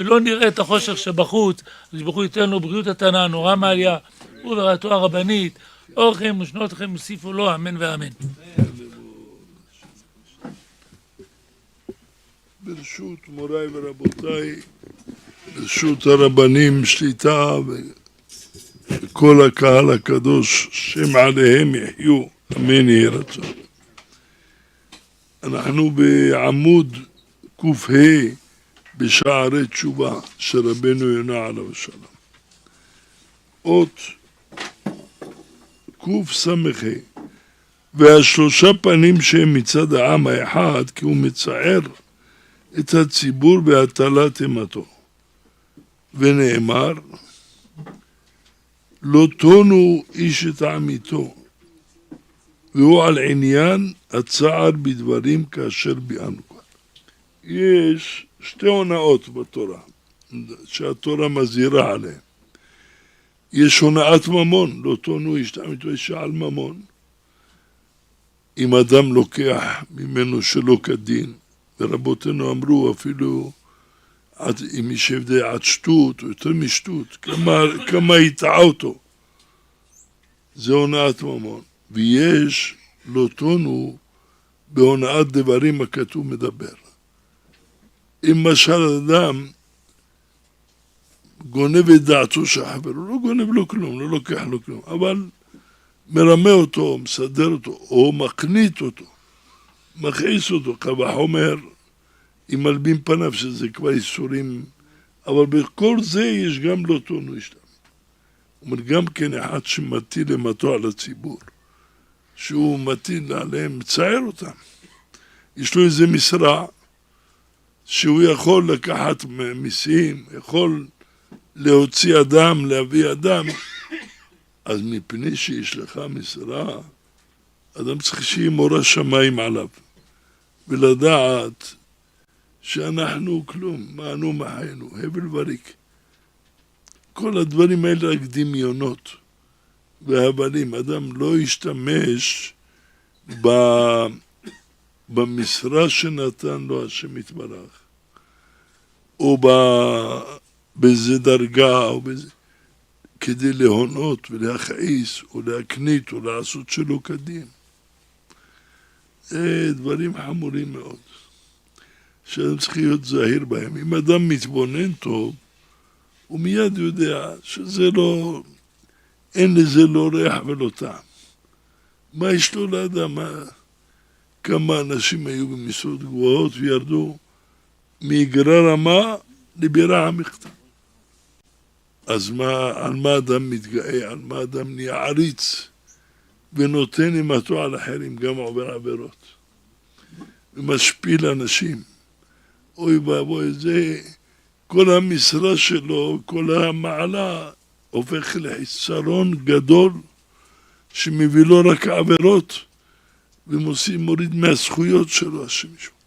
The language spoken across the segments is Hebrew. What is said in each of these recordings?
ולא נראה את החושך שבחוץ, אז ברוך הוא ייתן לו בריאות התנא, נורא מעליה, הוא ורעתו הרבנית, אורכם ושנותכם יוסיפו לו, אמן ואמן. ברשות מוריי ורבותיי, ברשות הרבנים, שליטה וכל הקהל הקדוש, שם עליהם יחיו, אמן יהי רצון. אנחנו בעמוד ק"ה בשערי תשובה של רבנו יונה עליו השלום. אות קס"ה, והשלושה פנים שהם מצד העם האחד, כי הוא מצער את הציבור בהטלת אימתו. ונאמר, לא תונו איש את עמיתו, והוא על עניין הצער בדברים כאשר ביאנו כבר. יש שתי הונאות בתורה, שהתורה מזהירה עליהן. יש הונאת ממון, לא תונו איש את עמיתו, יש על ממון. אם אדם לוקח ממנו שלא כדין, ורבותינו אמרו אפילו אם יש הבדל עד שטות או יותר משטות, כמה יטעה אותו, זה הונאת ממון. ויש לא תונו בהונאת דברים הכתוב מדבר. אם משל אדם גונב את דעתו של החבר, הוא לא גונב לו כלום, לא לוקח לו כלום, אבל מרמה אותו, מסדר אותו, או מקנית אותו, מכעיס אותו, קבע חומר, עם מלבין פניו, שזה כבר איסורים, אבל בכל זה יש גם לא תונו איש את עמיתו. זאת אומרת, גם כן אחד שמטיל אימתו על הציבור, שהוא מטיל עליהם, מצער אותם. יש לו איזה משרה, שהוא יכול לקחת מיסים, יכול להוציא אדם, להביא אדם, אז מפני שיש לך משרה, אדם צריך שיהיה מורא שמיים עליו, ולדעת שאנחנו כלום, מה אנו מחיינו, הבל וריק. כל הדברים האלה רק דמיונות והבלים. אדם לא ישתמש במשרה שנתן לו השם יתברך, או באיזה דרגה, או באיזה, כדי להונות ולהכעיס, או להקנית, או לעשות שלא כדין. זה דברים חמורים מאוד, שאדם צריך להיות זהיר בהם. אם אדם מתבונן טוב, הוא מיד יודע שזה לא, אין לזה לא ריח ולא טעם. מה יש לו לאדם? כמה אנשים היו במשרות גבוהות וירדו מאגרה רמה לבירה המכתה. אז על מה אדם מתגאה? על מה אדם נהיה עריץ ונותן אימתו על אחרים, גם עובר עבירות ומשפיל אנשים? אוי ואבוי, זה כל המשרה שלו, כל המעלה הופך לחיסרון גדול שמביא לו רק עבירות ומוריד מהזכויות שלו השם ישמור,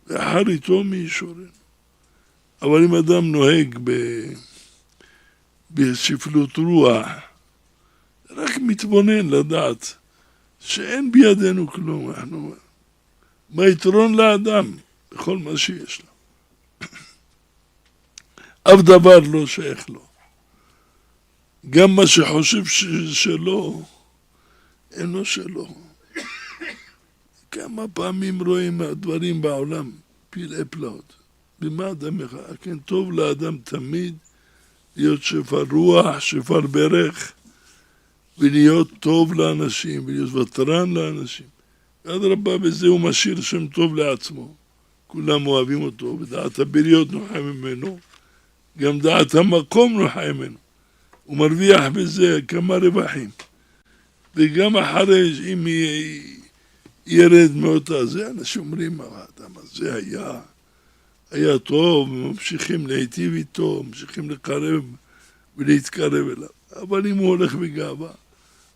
ואחר איתו מי ישורנו. אבל אם אדם נוהג בשפלות רוח, רק מתבונן לדעת שאין בידינו כלום, מה יתרון לאדם בכל מה שיש לו. אף דבר לא שייך לו. גם מה שחושב שלו, אינו שלו. כמה פעמים רואים הדברים בעולם, פלאי פלאות. במה אדם אחד? כן, טוב לאדם תמיד להיות שפר רוח, שפר ברך, ולהיות טוב לאנשים, ולהיות ותרן לאנשים. אדרבה, בזה הוא משאיר שם טוב לעצמו. כולם אוהבים אותו, ודעת הבריות נוחה ממנו, גם דעת המקום נוחה ממנו. הוא מרוויח בזה כמה רווחים. וגם אחרי, אם ירד מאותה זה, אנשים אומרים, האדם הזה היה טוב, ממשיכים להיטיב איתו, ממשיכים לקרב ולהתקרב אליו. אבל אם הוא הולך בגאווה,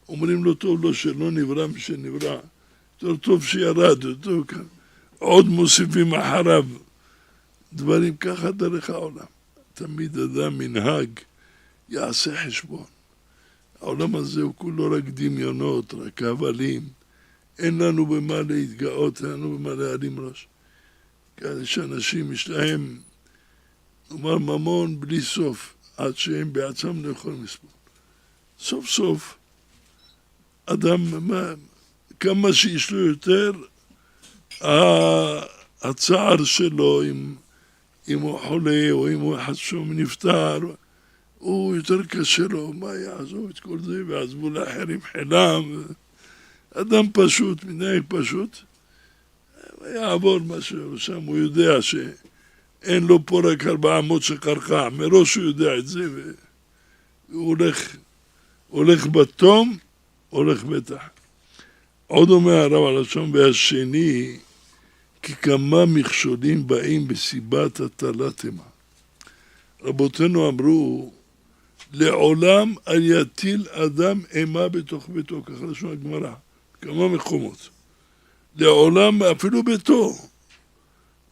אומרים לו טוב לו שלא נברא משנברא, יותר טוב שירד, יותר כאן. עוד מוסיפים אחריו דברים ככה דרך העולם. תמיד אדם מנהג יעשה חשבון. העולם הזה הוא כולו רק דמיונות, רק הבלים. אין לנו במה להתגאות, אין לנו במה להרים ראש. כאלה שאנשים יש להם כלומר ממון בלי סוף, עד שהם בעצמם לא יכולים לסבול. סוף סוף, אדם, כמה שיש לו יותר, הצער שלו, אם הוא חולה, או אם הוא חשום נפטר, הוא יותר קשה לו, מה יעזוב את כל זה, ועזבו לאחרים חינם. אדם פשוט, מתנהג פשוט, יעבור משהו שם, הוא יודע שאין לו פה רק 400 שקרקע, מראש הוא יודע את זה, והוא הולך בתום, הולך בטח. עוד אומר הרב הלשון והשני, כי כמה מכשולים באים בסיבת הטלת אימה. רבותינו אמרו, לעולם אל יטיל אדם אימה בתוך ביתו, ככה לשון הגמרא, כמה מקומות. לעולם, אפילו ביתו,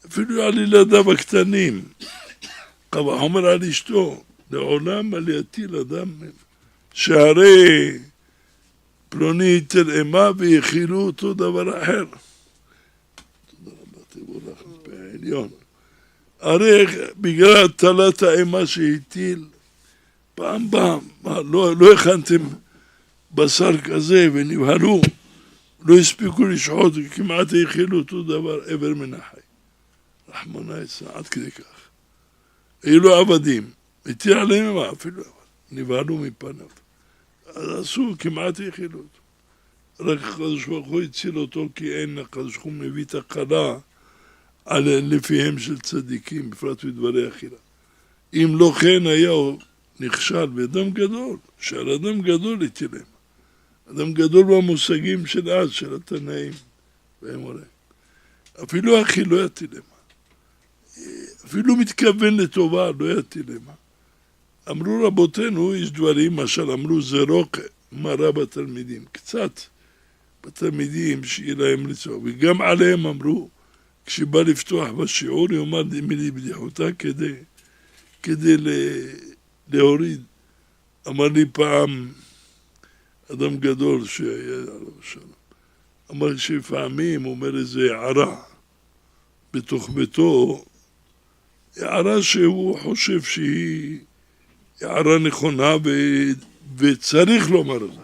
אפילו על ילדיו הקטנים, קל וחומר על אשתו, לעולם אל יטיל אדם, שהרי פלוני ייתן אימה ויחילו אותו דבר אחר. תודה רבה, תבוא לך מפה העליון. הרי בגלל הטלת האימה שהטיל, פעם, לא הכנתם בשר כזה ונבהלו, לא הספיקו לשחוט, כמעט היחילו אותו דבר עבר מן החי. רחמנא יצלן, עד כדי כך. היו לו עבדים, הטיל עליהם אימה, אפילו נבהלו מפניו. אז עשו, כמעט היחילו אותו. רק הקדוש ברוך הוא הציל אותו, כי אין הקדוש ברוך הוא מביא תקלה לפיהם של צדיקים, בפרט בדברי אכילה. אם לא כן היה נכשל באדם גדול, שעל אדם גדול התילם. אדם גדול במושגים של אז, של התנאים והאמוראים. אפילו אחי לא יתילם. אפילו מתכוון לטובה, לא יתילם. אמרו רבותינו, יש דברים, משל אמרו, זרוק מרה בתלמידים. קצת בתלמידים שיהיה להם לצעוק. וגם עליהם אמרו, כשבא לפתוח בשיעור, יאמר מילי בדיחותה כדי להוריד. אמר לי פעם אדם גדול שהיה עליו שלום. אמר שפעמים הוא אומר איזה הערה בתוך ביתו, הערה שהוא חושב שהיא הערה נכונה וצריך לומר אותה.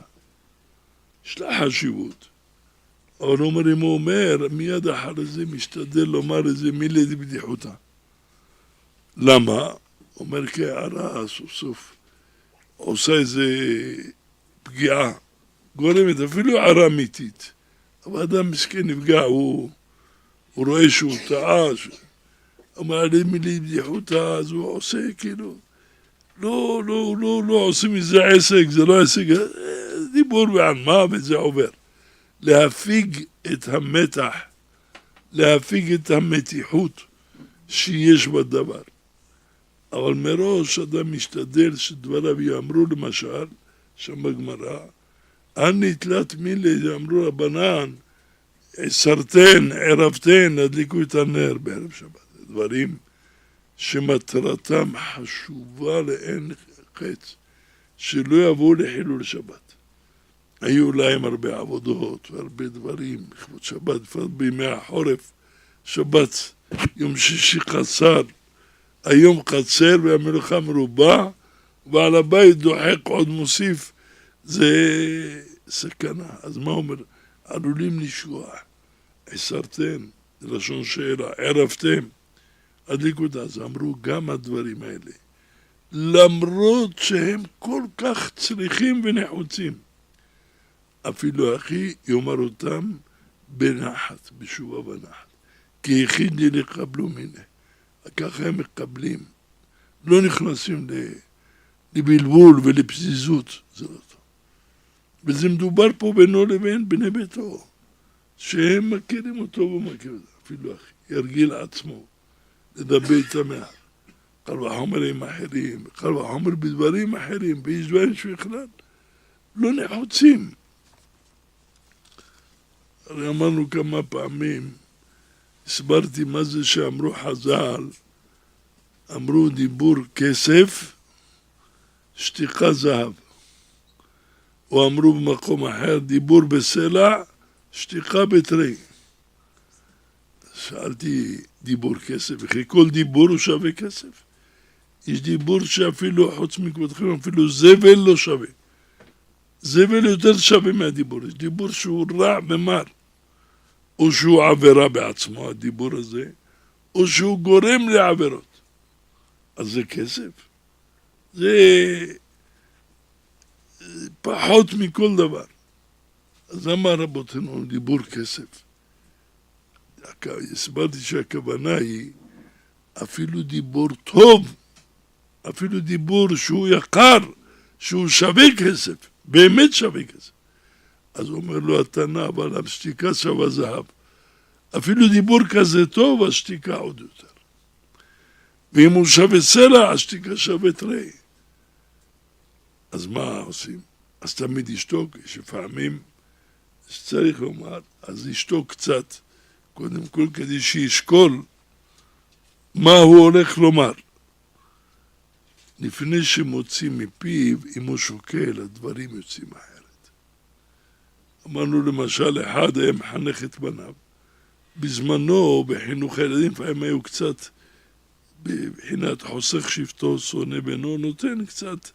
יש לה חשיבות. אבל הוא אומר, אם הוא אומר, מיד אחר זה משתדל לומר איזה מילי בדיחותה. למה? אומר כהערה סוף סוף עושה איזה פגיעה, גורמת אפילו הערה אמיתית. אבל אדם מסכן נפגע, הוא רואה שהוא טעה, אמר לי מילי בדיחותה, אז הוא עושה כאילו, לא עושים מזה עסק, זה לא עסק, דיבור בעלמה וזה עובר. להפיג את המתח, להפיג את המתיחות שיש בדבר. אבל מראש אדם משתדל שדבריו יאמרו, למשל, שם בגמרא, אני תלת מילי, אמרו רבנן, סרטן, ערבתן, הדליקו את הנר בערב שבת. דברים שמטרתם חשובה לאין חץ, שלא יבואו לחילול שבת. היו להם הרבה עבודות והרבה דברים, לכבוד שבת, בפרט בימי החורף, שבת, יום שישי חסר, היום חצר והמלאכה מרובה, ועל הבית דוחק עוד מוסיף, זה סכנה. אז מה אומר? עלולים לשכוח. עשרתם, לשון שאלה, ערבתם, הדליקו את זה. אמרו גם הדברים האלה, למרות שהם כל כך צריכים ונחוצים, אפילו אחי יאמר אותם בנחת, בשובה ונחת. כי יחיד לי לקבלו מיני. ככה הם מקבלים. לא נכנסים לבלבול ולפזיזות. זה לא טוב. וזה מדובר פה בינו לבין בני ביתו. שהם מכירים אותו ומכירים אותו. אפילו אחי ירגיל עצמו לדבר איתם. קל וחומר עם אחרים. קל וחומר בדברים אחרים. ויש דברים שבכלל לא נחוצים. הרי אמרנו כמה פעמים, הסברתי מה זה שאמרו חז"ל, אמרו דיבור כסף, שתיקה זהב. או אמרו במקום אחר, דיבור בסלע, שתיקה בתרי. שאלתי דיבור כסף, וכי כל דיבור הוא שווה כסף? יש דיבור שאפילו חוץ מכבודכם, אפילו זבל לא שווה. זבל יותר שווה מהדיבור. יש דיבור שהוא רע ומר. או שהוא עבירה בעצמו, הדיבור הזה, או שהוא גורם לעבירות. אז זה כסף. זה פחות מכל דבר. אז למה רבותינו דיבור כסף? הסברתי שהכוונה היא אפילו דיבור טוב, אפילו דיבור שהוא יקר, שהוא שווה כסף, באמת שווה כסף. אז הוא אומר לו התנא, אבל השתיקה שווה זהב. אפילו דיבור כזה טוב, השתיקה עוד יותר. ואם הוא שווה סלע, השתיקה שווה תרי. אז מה עושים? אז תמיד ישתוק, שפעמים שצריך לומר, אז ישתוק קצת, קודם כל כדי שישקול מה הוא הולך לומר. לפני שמוציא מפיו, אם הוא שוקל, הדברים יוצאים אחרת. אמרנו למשל, אחד היה מחנך את בניו. בזמנו, בחינוך הילדים, לפעמים היו קצת, בבחינת חוסך שבטו, שונא בנו, נותן קצת.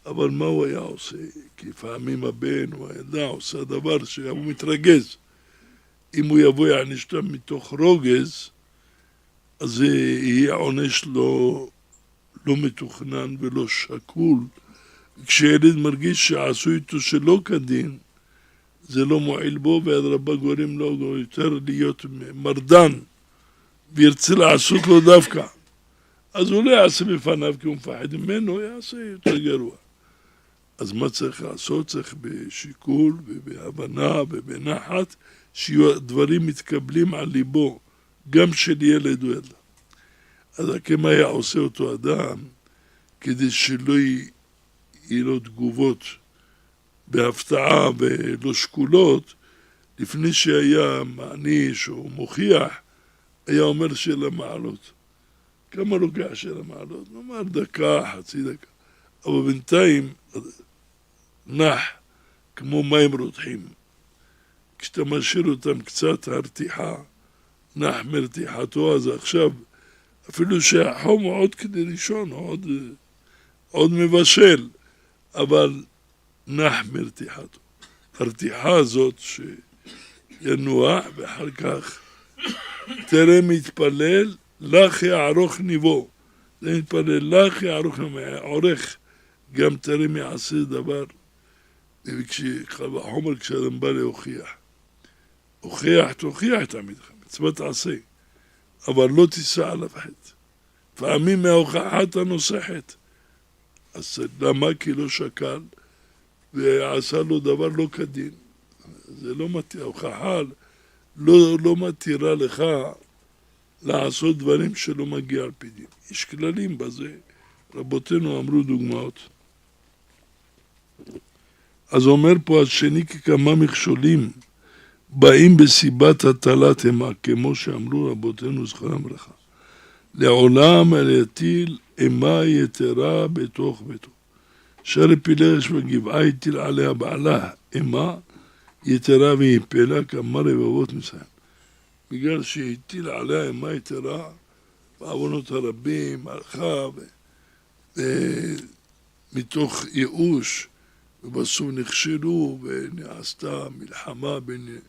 אבל מה הוא היה עושה? כי לפעמים הבן או הילדה עושה דבר שהוא מתרגז. אם הוא יבוא יעניש אותם מתוך רוגז, אז זה יהיה עונש לא מתוכנן ולא שקול. כשילד מרגיש שעשו איתו שלא כדין, זה לא מועיל בו, והרבה גורם לו יותר להיות מרדן, וירצה לעשות לו דווקא. אז הוא לא יעשה בפניו, כי הוא מפחד ממנו, הוא יעשה יותר גרוע. אז מה צריך לעשות? צריך בשיקול ובהבנה ובנחת, שהדברים מתקבלים על ליבו, גם של ילד או ילדה. אז כמה היה עושה אותו אדם, כדי שלא יהיו לו תגובות בהפתעה ולא שקולות, לפני שהיה מעניש או מוכיח, היה אומר של המעלות. כמה לוקח של המעלות? נאמר דקה, חצי דקה. אבל בינתיים נח כמו מים רותחים. כשאתה משאיר אותם קצת הרתיחה, נח מרתיחתו, אז עכשיו אפילו שהחום הוא עוד כדי לישון, עוד מבשל, אבל נח מרתיחתו. הרתיחה הזאת שינוח, ואחר כך תרם מתפלל, לך יערוך ניבו. זה מתפלל, לך יערוך ניבו, עורך, גם תרם יעשה דבר. בחומר כשאדם בא להוכיח. תוכיח את עמידך, מצוות עשה. אבל לא תישא עליו חטא. פעמים מההוכחה אתה נושא חטא. אז למה? כי לא שקל, ועשה לו דבר לא כדין. זה לא מתיר, ההוכחה לא מתירה לך לעשות דברים שלא מגיע על פי דין. יש כללים בזה, רבותינו אמרו דוגמאות. אז אומר פה השני ככמה מכשולים, באים בסיבת הטלת המה, כמו שאמרו רבותינו זכרם לברכה. לעולם להטיל המה יתרה בתוך ביתו. שרי פילגש בגבעה הטיל עליה בעלה המה יתרה והיפלה כמה רבבות מסיים. בגלל שהטיל עליה המה יתרה, בעוונות הרבים, הלכה מתוך ייאוש, ובסוף נכשלו ונעשתה מלחמה בין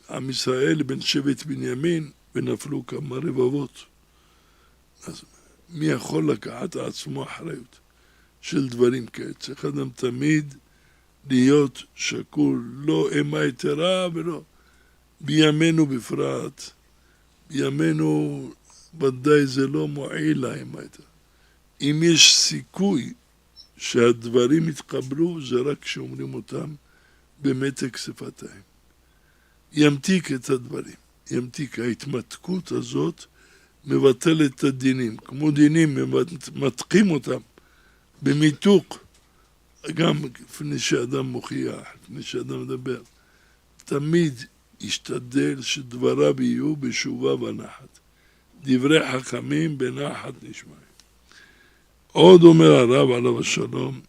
עם ישראל לבין שבט בנימין, ונפלו כמה רבבות. אז מי יכול לקחת עצמו אחריות של דברים כאלה? צריך אדם תמיד להיות שקול, לא אימה יתרה ולא בימינו בפרט. בימינו ודאי זה לא מועיל לאימה יתרה. אם יש סיכוי שהדברים יתקבלו, זה רק כשאומרים אותם במתק שפתיים. ימתיק את הדברים, ימתיק. ההתמתקות הזאת מבטלת את הדינים. כמו דינים, מתקים אותם במיתוק. גם לפני שאדם מוכיח, לפני שאדם מדבר. תמיד ישתדל שדבריו יהיו בשובה ונחת. דברי חכמים בנחת נשמעים. עוד אומר הרב עליו השלום,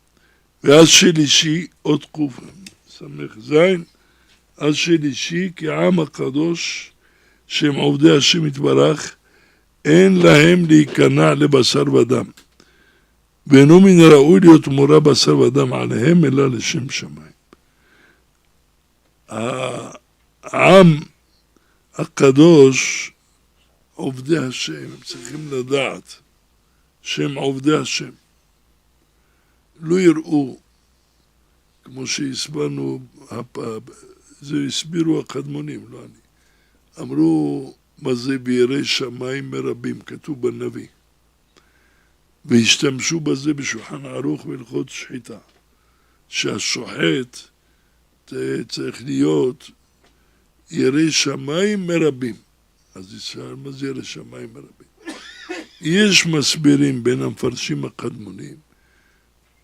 ואז שלישי, עוד קוף, סמך זין, אז שלישי, כי העם הקדוש, שהם עובדי השם יתברך, אין להם להיכנע לבשר ודם. ואינו מן הראוי להיות מורא בשר ודם עליהם, אלא לשם שמיים. העם הקדוש, עובדי השם, הם צריכים לדעת שהם עובדי השם. לא יראו, כמו שהסברנו, זה הסבירו הקדמונים, לא אני. אמרו, מה זה ביראי שמיים מרבים, כתוב בנביא. והשתמשו בזה בשולחן ערוך והלכות שחיטה. שהשוחט צריך להיות יראי שמיים מרבים. אז ישראל, מה זה יראי שמיים מרבים? יש מסבירים בין המפרשים הקדמונים,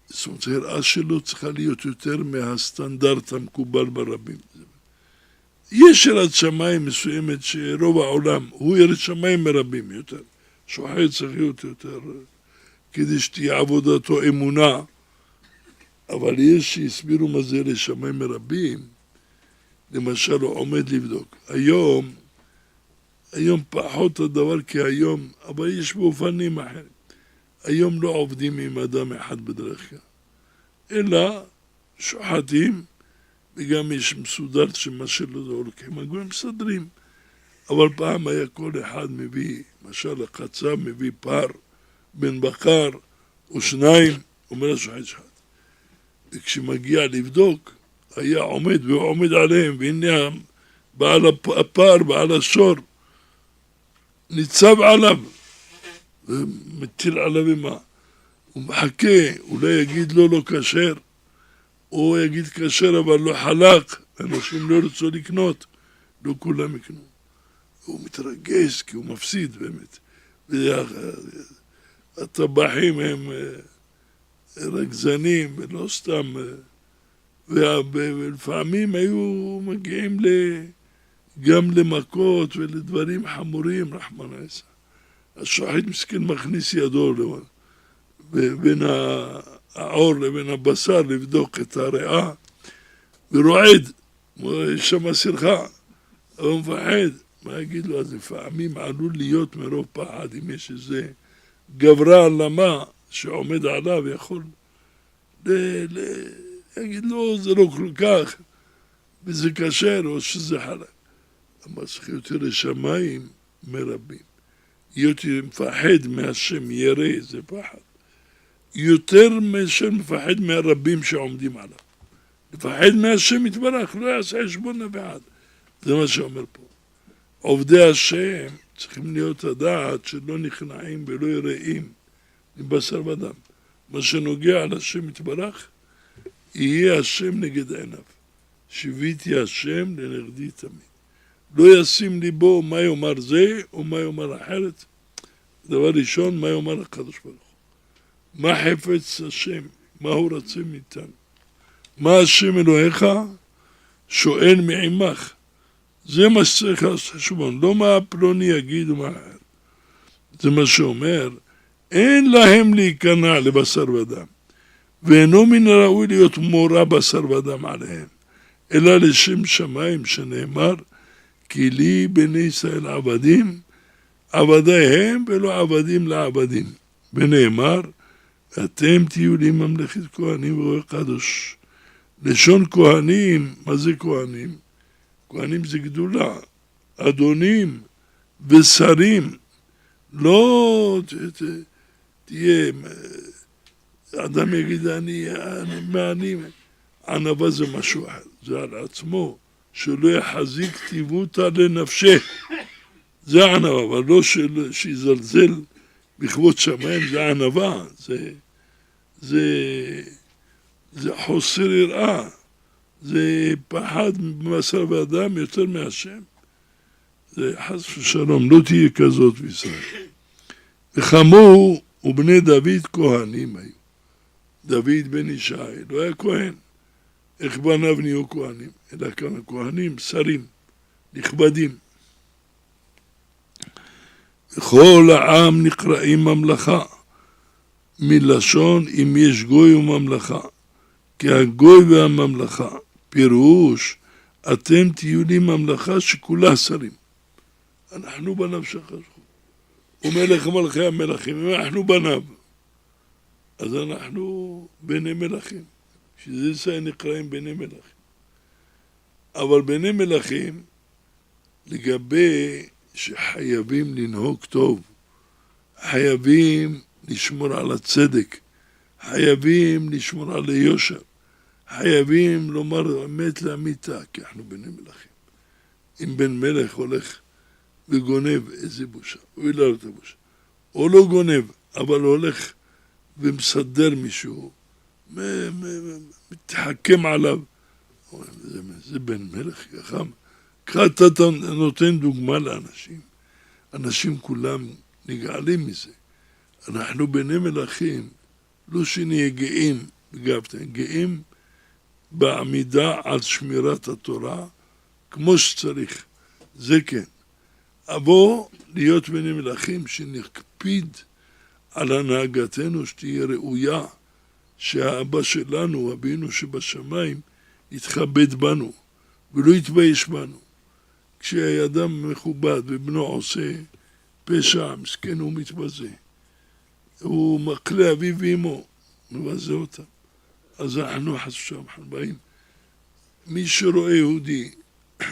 זאת אומרת, היראה שלו צריכה להיות יותר מהסטנדרט המקובל ברבים. יש יראת שמיים מסוימת שרוב העולם הוא יראת שמיים מרבים יותר. שוחט צריך להיות יותר, כדי שתהיה עבודתו אמונה. אבל יש שהסבירו מה זה יראת שמיים מרבים, למשל הוא עומד לבדוק. היום פחות הדבר כי היום, אבל יש באופנים אחרים. היום לא עובדים עם אדם אחד בדרך כלל, אלא שוחטים, וגם יש מסודר שמה שלא זה הולכים, הגויים מסדרים. אבל פעם היה כל אחד מביא, למשל הקצב מביא פר, בן בקר או שניים, אומר השוחט שחט. וכשמגיע לבדוק, היה עומד והוא עומד עליהם, והנה בעל הפר, בעל השור, ניצב עליו, ומטיל עליו מה? הוא מחכה, אולי יגיד לא כשר, או יגיד כשר אבל לא חלק, אנשים לא רצו לקנות, לא כולם יקנו. הוא מתרגש כי הוא מפסיד באמת. הטבחים הם רגזנים, ולא סתם, ולפעמים היו מגיעים גם למכות ולדברים חמורים, רחמנא ליצלן. השוחט מסכן מכניס ידו בין העור לבין הבשר לבדוק את הריאה, ורועד, יש שם סרחה, אבל הוא מפחד. מה יגיד לו? אז לפעמים עלול להיות מרוב פחד, אם יש איזה גברה למה שעומד עליו, יכול להגיד לו, זה לא כל כך, וזה קשר, או שזה חלק. אבל צריך יותר לשמיים מרבים. להיות מפחד מהשם ירא, זה פחד. יותר מהשם מפחד מהרבים שעומדים עליו. לפחד מהשם יתברך, לא יעשה חשבון לבד. זה מה שאומר פה. עובדי השם צריכים להיות הדעת שלא נכנעים ולא יראים מבשר ודם. מה שנוגע לשם יתברך, יהיה השם נגד עיניו. שיוויתי השם לנגדי תמיד. לא ישים ליבו מה יאמר זה או מה יאמר אחרת. דבר ראשון, מה יאמר הקדוש ברוך הוא. מה חפץ השם, מה הוא רצה מאיתנו. מה השם אלוהיך שואל מעמך. זה מה שצריך לעשות חשבון, לא מה פלוני יגיד ומה אחר. זה מה שאומר, אין להם להיכנע לבשר ודם, ואינו מן הראוי להיות מורא בשר ודם עליהם, אלא לשם שמיים שנאמר, כי לי בני ישראל עבדים, עבדי הם ולא עבדים לעבדים. ונאמר, אתם תהיו לי ממלכת כהנים ורואי קדוש. לשון כהנים, מה זה כהנים? כהנים זה גדולה, אדונים ושרים. לא תהיה, אדם יגיד אני ענווה זה משהו אחר, זה על עצמו, שלא יחזיק טיבותא לנפשה. זה ענווה, אבל לא שיזלזל בכבוד שמיים, זה ענווה, זה חוסר יראה, זה פחד מבשר ואדם יותר מהשם. זה חס ושלום, לא תהיה כזאת בישראל. וחמור ובני דוד כהנים היו. דוד בן ישי לא היה כהן. איך בניו נהיו כהנים? אלא כמה כהנים, שרים, נכבדים. וכל העם נקראים ממלכה, מלשון אם יש גוי וממלכה. כי הגוי והממלכה, פירוש, אתם תהיו לי ממלכה שכולה שרים. אנחנו בניו של הקדוש ברוך הוא. ומלך מלכי המלכים, אנחנו בניו. אז אנחנו בני מלכים. שזה נקראים בני מלכים. אבל בני מלכים, לגבי שחייבים לנהוג טוב, חייבים לשמור על הצדק, חייבים לשמור על היושר, חייבים לומר אמת לאמיתה, כי אנחנו בני מלכים. אם בן מלך הולך וגונב, איזה בושה, הוא לא רוצה בושה. או לא גונב, אבל הולך ומסדר מישהו, מתחכם עליו, זה בן מלך חכם. ככה אתה נותן דוגמה לאנשים, אנשים כולם נגעלים מזה. אנחנו בני מלכים, לא שנהיה גאים, גאים בעמידה על שמירת התורה, כמו שצריך, זה כן. אבל להיות בני מלכים שנקפיד על הנהגתנו שתהיה ראויה, שהאבא שלנו, אבינו שבשמיים, יתכבד בנו ולא יתבייש בנו. כשאדם מכובד ובנו עושה פשע, מסכן הוא מתבזה. הוא מקלה אביו ואמו, מבזה אותם. אז אנחנו חסושים, אנחנו באים. מי שרואה יהודי,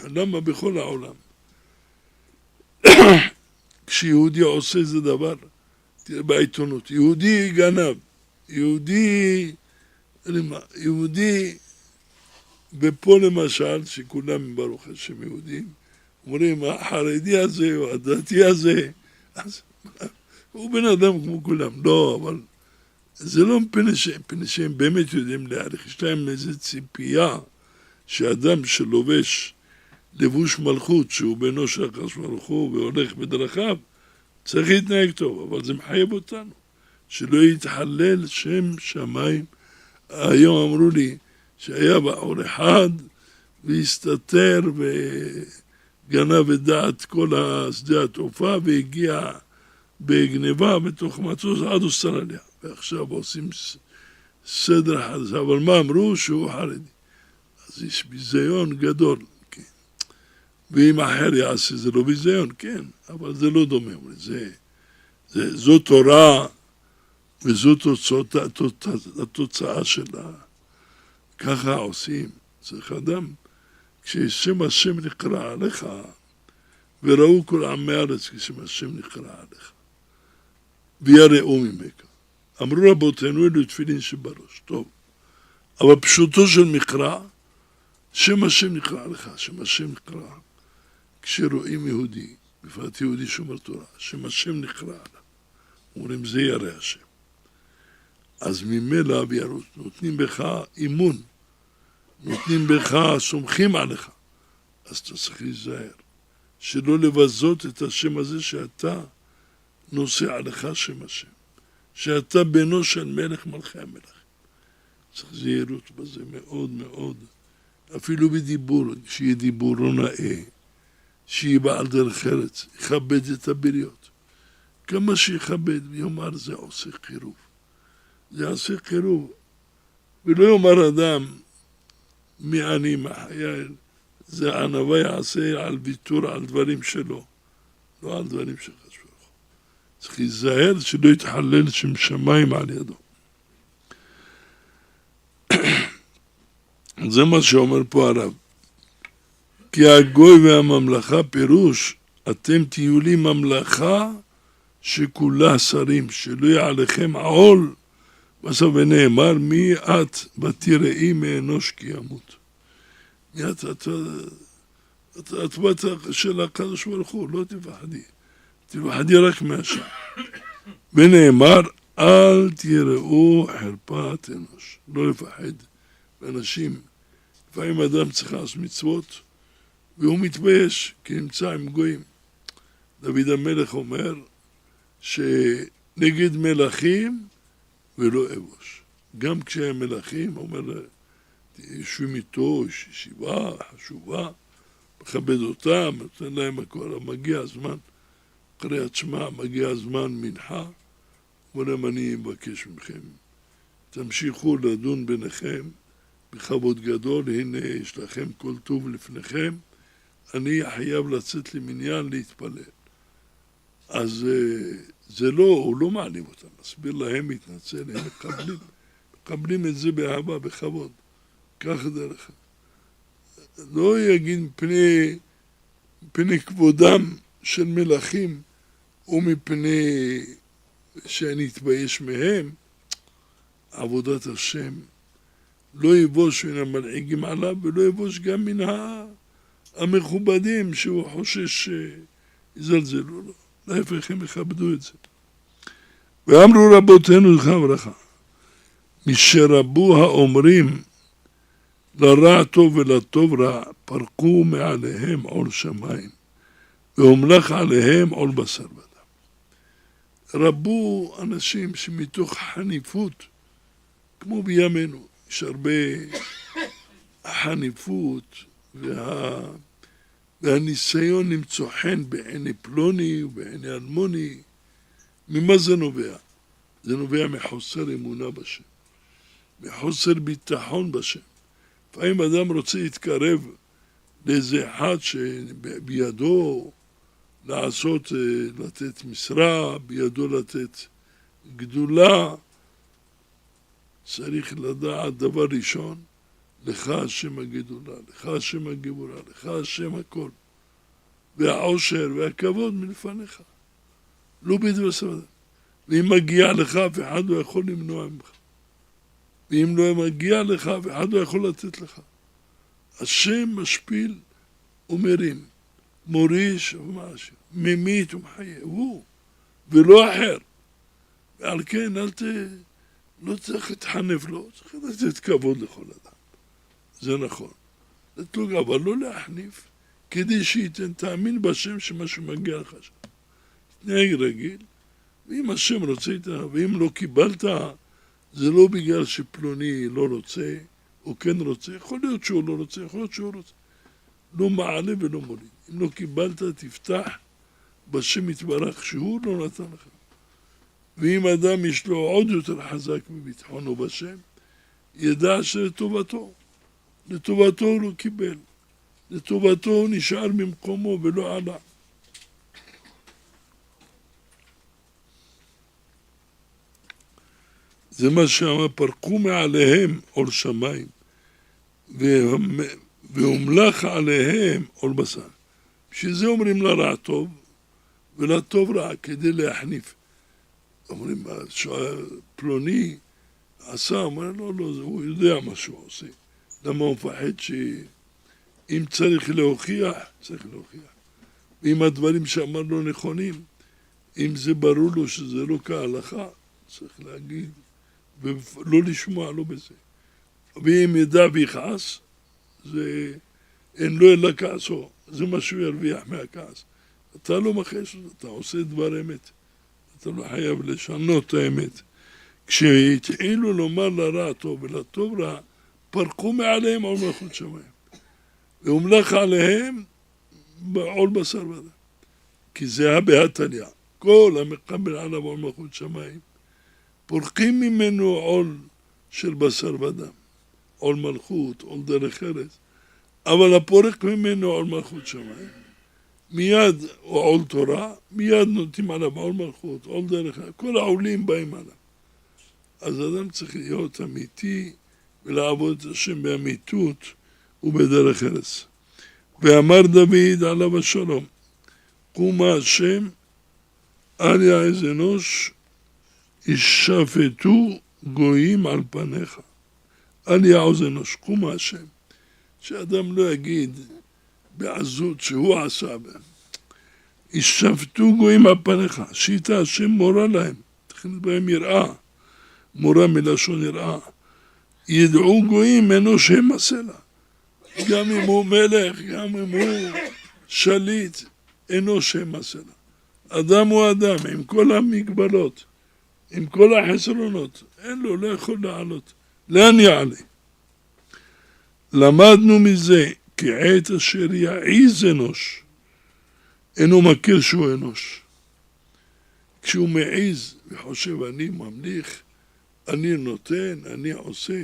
למה בכל העולם? כשיהודי עושה זה דבר, תראה בעיתונות, יהודי גנב, יהודי, ופה למשל, שכולם ברוך השם יהודים, אומרים, החרדי הזה או הדתי הזה, אז הוא בן אדם כמו כולם. לא, אבל זה לא מפני שהם באמת יודעים להעריך. יש להם איזו ציפייה שאדם שלובש לבוש מלכות, שהוא בנו של הקדוש ברוך הוא והולך בדרכיו, צריך להתנהג טוב, אבל זה מחייב אותנו, שלא יתחלל שם שמיים. היום אמרו לי שהיה בחור אחד והסתתר וגנב את דעת כל השדה התעופה והגיע בגניבה בתוך מטוס עד אוסטרליה, ועכשיו עושים סדר חדש. אבל מה אמרו? שהוא חרדי. אז יש ביזיון גדול, כן. ואם אחר יעשה זה לא ביזיון, כן, אבל זה לא דומה. זו תורה וזו התוצאה שלה. ככה עושים. צריך אדם, כששם השם נקרא עליך, וראו כל עמי הארץ כשם השם נקרא עליך, ויראו ממך. אמרו רבותינו, אלו תפילין שבראש, טוב. אבל פשוטו של מקרא, שם השם נקרא עליך, שם השם נקרא. כשרואים יהודי, בפרט יהודי שומר תורה, שם השם נקרא עליו. אומרים, זה ירא השם. אז ממילא נותנים בך אימון, נותנים בך, סומכים עליך. אז אתה צריך להיזהר, שלא לבזות את השם הזה שאתה נושא עליך שם השם, שאתה בנו של מלך מלכי המלך. צריך זהירות בזה מאוד מאוד, אפילו בדיבור, שיהיה דיבור לא נאה, שיהיה בעל דרך ארץ, יכבד את הבריות. כמה שיכבד ויאמר זה עושה קירוב. זה עושה קירוב. ולא יאמר אדם מי אני מחייל, זה ענווה יעשה על ויתור על דברים שלו, לא על דברים של חשבון. צריך להיזהר שלא יתחלל שם שמיים על ידו. זה מה שאומר פה הרב. כי הגוי והממלכה פירוש, אתם תהיו לי ממלכה שכולה שרים, שלא יהיה עליכם עול. בסוף ונאמר, מי את ותראי מאנוש כי ימות. מי את בת של הקדוש ברוך הוא, לא תפחדי. תפחדי רק מהשם. ונאמר, אל תראו חרפת אנוש. לא לפחד. ואנשים, לפעמים אדם צריך לעשות מצוות, והוא מתבייש, כי נמצא עם גויים. דוד המלך אומר, שנגד מלכים ולא אבוש. גם כשהם מלכים, הוא אומר, יושבים איתו, יש ישיבה חשובה, מכבד אותם, נותן להם הכל, מגיע הזמן, קריאת שמע, מגיע הזמן מנחה, אומר להם, אני מבקש מכם, תמשיכו לדון ביניכם בכבוד גדול, הנה יש לכם כל טוב לפניכם, אני חייב לצאת למניין להתפלל. אז זה לא, הוא לא מעליב אותם, מסביר להם, מתנצל, הם מקבלים את זה באהבה, בכבוד. כך דרך. לא יגיד מפני כבודם של מלכים, ומפני שאני אתבייש מהם, עבודת השם לא יבוש מן המלעיגים עליו, ולא יבוש גם מן המכובדים שהוא חושש שיזלזלו לו. להפך, הם יכבדו את זה. ואמרו רבותינו זכרם לברכה, משרבו האומרים לרע טוב ולטוב רע, פרקו מעליהם עול שמיים, והומלך עליהם עול בשר ודם. רבו אנשים שמתוך חניפות, כמו בימינו, יש הרבה חניפות והניסיון למצוא חן בעיני פלוני ובעיני אלמוני. ממה זה נובע? זה נובע מחוסר אמונה בשם, מחוסר ביטחון בשם. לפעמים אדם רוצה להתקרב לאיזה אחד שבידו לעשות, לתת משרה, בידו לתת גדולה. צריך לדעת דבר ראשון, לך השם הגדולה, לך השם הגבורה, לך השם הכל, והעושר והכבוד מלפניך, לא בדבסר. ואם מגיע לך, אף אחד לא יכול למנוע ממך. ואם לא מגיע לך, אף אחד לא יכול לתת לך. השם משפיל ומרים, מוריש ומעשיר, ממית ומחיה, הוא, ולא אחר. ועל כן, לא צריך להתחנף לו, צריך לתת כבוד לכל אדם. זה נכון. לתלוג, אבל לא להחניף, כדי שייתן, תאמין בשם שמשהו מגיע לך שם. תנהג רגיל, ואם השם רוצה איתה, ואם לא קיבלת, זה לא בגלל שפלוני לא רוצה, או כן רוצה, יכול להיות שהוא לא רוצה, יכול להיות שהוא רוצה. לא מעלה ולא מוליד. אם לא קיבלת, תפתח בשם יתברך, שהוא לא נתן לך. ואם אדם יש לו עוד יותר חזק בביטחונו בשם, ידע שלטובתו, לטובתו הוא לא קיבל, לטובתו הוא נשאר במקומו ולא עלה. זה מה שאמר, פרקו מעליהם עול שמיים, והומלך עליהם עול בשר. בשביל זה אומרים לרע טוב, ולטוב רע, כדי להחניף. אומרים, פלוני עשה, אומר, לא, הוא יודע מה שהוא עושה. למה הוא מפחד שאם צריך להוכיח, צריך להוכיח. ואם הדברים שאמר לו נכונים, אם זה ברור לו שזה לא כהלכה, צריך להגיד, ולא לשמוע לו בזה. ואם ידע ויכעס, אין לו אלא כעסו, זה מה שהוא ירוויח מהכעס. אתה לא מחש, אתה עושה דבר אמת. אתה לא חייב לשנות את האמת. כשהתחילו לומר לרע טוב ולטוב רע, פרקו מעליהם עול מלכות שמיים. והומלך עליהם בעול בשר ודם. כי זה בהתניא. כל המקבל עליו עול מלכות שמיים, פורקים ממנו עול של בשר ודם. עול מלכות, עול דרך ארץ. אבל הפורק ממנו עול מלכות שמיים. מיד הוא עול תורה, מיד נותנים עליו עול מלכות, עול דרך ארץ. כל העולים באים עליו. אז אדם צריך להיות אמיתי ולעבוד את השם באמיתות ובדרך ארץ. ואמר דוד עליו השלום, קומה השם, אל יעז אנוש, ישפטו גויים על פניך. אל יעז אנוש, קומה השם. שאדם לא יגיד בעזות שהוא עשה בהם. ישפטו גויים על פניך, שיטה השם מורה להם, תכנית בהם יראה. מורה מלשון יראה, ידעו גויים אנוש הם הסלע. גם אם הוא מלך, גם אם הוא שליט, אנוש הם הסלע. אדם הוא אדם, עם כל המגבלות, עם כל החסרונות, אין לו, לא יכול לעלות. לאן יעלה? למדנו מזה, כי עת אשר יעיז אנוש, אינו מכיר שהוא אנוש. כשהוא מעיז וחושב, אני ממליך, אני נותן, אני עושה,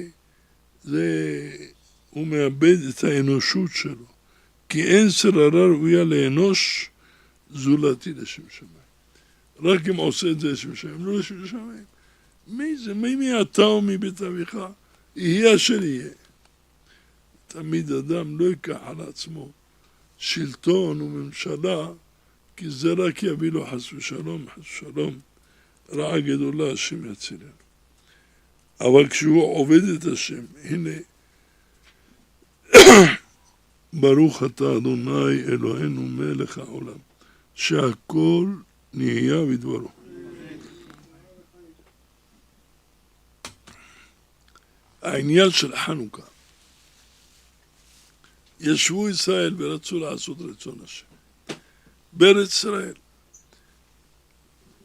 הוא מאבד את האנושות שלו. כי אין שררה ראויה לאנוש זולתי לשם שמיים. רק אם עושה את זה לשם שמיים, לא לשם שמיים. מי זה? מי אתה ומבית אביך? יהיה אשר יהיה. תמיד אדם לא ייקח על עצמו שלטון וממשלה, כי זה רק יביא לו חס ושלום, רעה גדולה, השם יצילנו. אבל כשהוא עובד את השם, הנה, ברוך אתה אדוני אלוהינו מלך העולם, שהכל נהיה בדברו. העניין של חנוכה, ישבו ישראל ורצו לעשות רצון השם. בארץ ישראל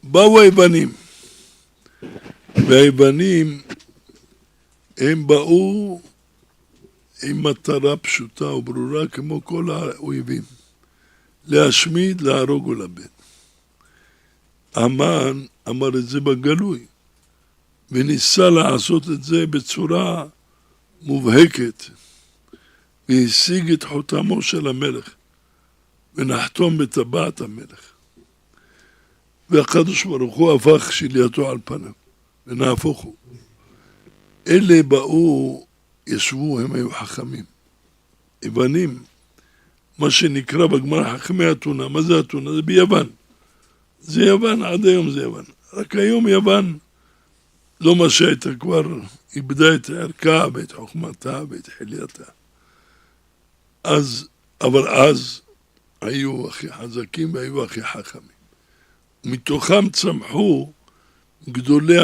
באו היוונים, והיוונים הם באו עם מטרה פשוטה וברורה כמו כל האויבים, להשמיד, להרוג ולאבד. המן אמר את זה בגלוי, וניסה לעשות את זה בצורה מובהקת, והשיג את חותמו של המלך, ונחתום בטבעת המלך. והקדוש ברוך הוא הפך שלייתו על פניו, ונהפוך הוא. אלה באו, ישבו, הם היו חכמים. יוונים, מה שנקרא בגמרא חכמי אתונה. מה זה אתונה? זה ביוון. זה יוון, עד היום זה יוון. רק היום יוון לא מה שהייתה, כבר איבדה את הערכה ואת חוכמתה ואת חילייתה. אבל אז היו הכי חזקים והיו הכי חכמים. מתוכם צמחו גדולי,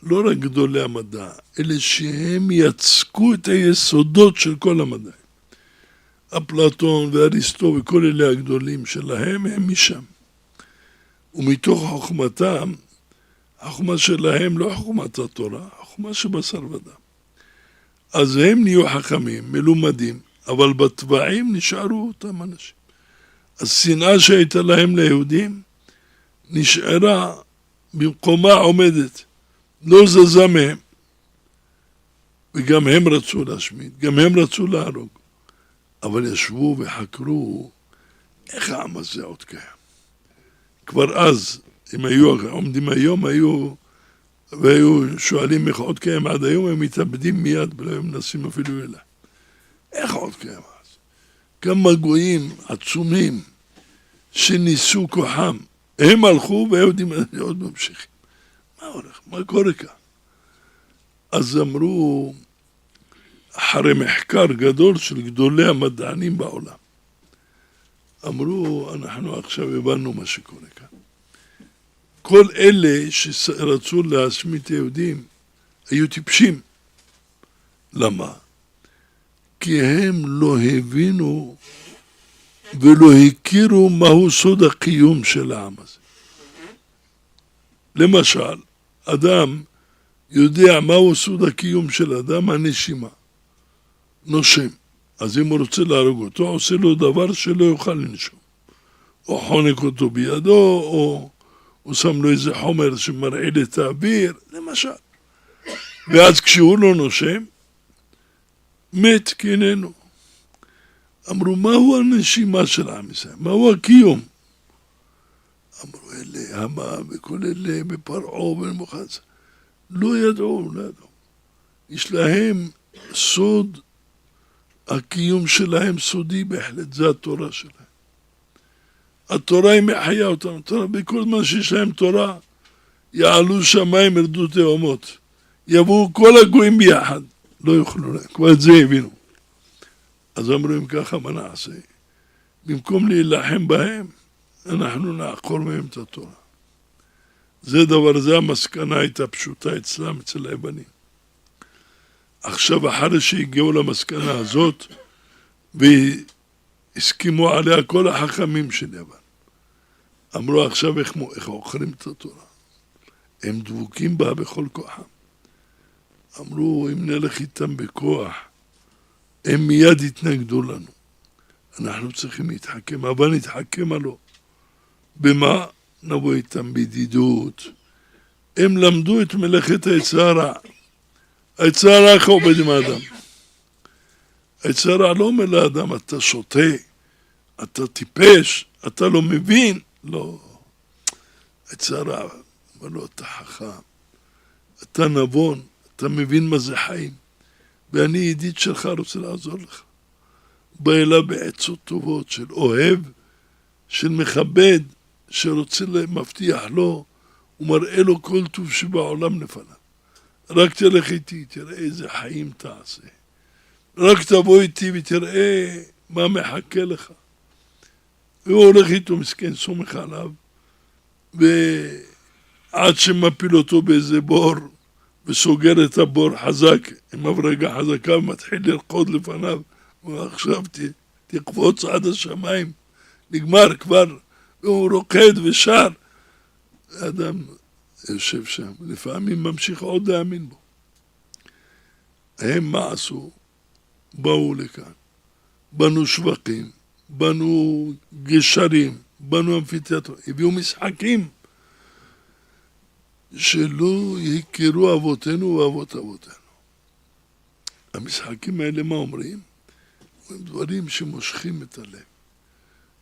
לא רק גדולי המדע, אלה שהם יצקו את היסודות של כל המדע. אפלטון ואריסטו וכל אלה הגדולים שלהם הם משם. ומתוך חוכמתם, החוכמה שלהם לא חוכמת התורה, החוכמה שבשר ודם. אז הם נהיו חכמים, מלומדים, אבל בטבעים נשארו אותם אנשים. השנאה שהייתה להם ליהודים נשארה במקומה עומדת, לא זזה מהם. וגם הם רצו להשמיד, גם הם רצו להרוג. אבל ישבו וחקרו איך העם הזה עוד קיים. כבר אז, אם היו עומדים היום, והיו שואלים איך עוד קיים עד היום, הם מתאבדים מיד, ולא הם מנסים אפילו אלה. איך עוד קיים אז? כמה גויים עצומים שניסו כוחם, הם הלכו והיהודים עוד ממשיכים. מה הולך? מה קורה כאן? אז אמרו, אחרי מחקר גדול של גדולי המדענים בעולם, אמרו, אנחנו עכשיו הבנו מה שקורה כאן. כל אלה שרצו להשמיד את היהודים היו טיפשים. למה? כי הם לא הבינו ולא הכירו מהו סוד הקיום של העם הזה. למשל, אדם יודע מהו סוד הקיום של אדם, הנשימה. נושם. אז אם הוא רוצה להרוג אותו, עושה לו דבר שלא יוכל לנשום. או חונק אותו בידו, או הוא שם לו איזה חומר שמרעיל את האוויר, למשל. ואז כשהוא לא נושם, מת כי איננו. אמרו, מהו הנשימה של עם ישראל? מהו הקיום? אמרו, אלה, המה, וכל אלה, בפרעו ובמוחץ. לא ידעו. יש להם סוד, הקיום שלהם סודי בהחלט, זה התורה שלהם. התורה היא מחיה אותם, בכל זמן שיש להם תורה, יעלו שמיים ירדו תהומות. יבואו כל הגויים ביחד, לא יוכלו להם, כבר את זה הבינו. אז אמרו, אם ככה מה נעשה? במקום להילחם בהם, אנחנו נעקור מהם את התורה. זה המסקנה הייתה פשוטה אצלם, אצל היוונים. עכשיו, אחרי שהגיעו למסקנה הזאת, והסכימו עליה כל החכמים של יוון, אמרו עכשיו איך אוכלים את התורה. הם דבוקים בה בכל כוחם. אמרו, אם נלך איתם בכוח, הם מיד יתנגדו לנו. אנחנו צריכים להתחכם, אבל נתחכם עלו. במה? נבוא איתם בידידות. הם למדו את מלאכת היצר הרע. היצר הרע איך עובד עם האדם. היצר הרע לא אומר לאדם, אתה שותה, אתה טיפש, אתה לא מבין. לא. הצרה, אמר לו, אתה חכם, אתה נבון, אתה מבין מה זה חיים, ואני ידיד שלך רוצה לעזור לך. בא אליו בעצות טובות של אוהב, של מכבד, שרוצה מבטיח לו, ומראה לו כל טוב שבעולם לפניו. רק תלך איתי, תראה איזה חיים תעשה. רק תבוא איתי ותראה מה מחכה לך. והוא הולך איתו, מסכן, סומך עליו, ועד שמפיל אותו באיזה בור, וסוגר את הבור חזק, עם הברגה חזקה, ומתחיל לרקוד לפניו, ועכשיו תקפוץ עד השמיים, נגמר כבר, והוא רוקד ושר. האדם יושב שם, לפעמים ממשיך עוד להאמין בו. הם מה עשו? באו לכאן, בנו שבקים, בנו גשרים, בנו אמפיתיאטר, הביאו משחקים שלא יכירו אבותינו ואבות אבותינו. המשחקים האלה מה אומרים? הם דברים שמושכים את הלב.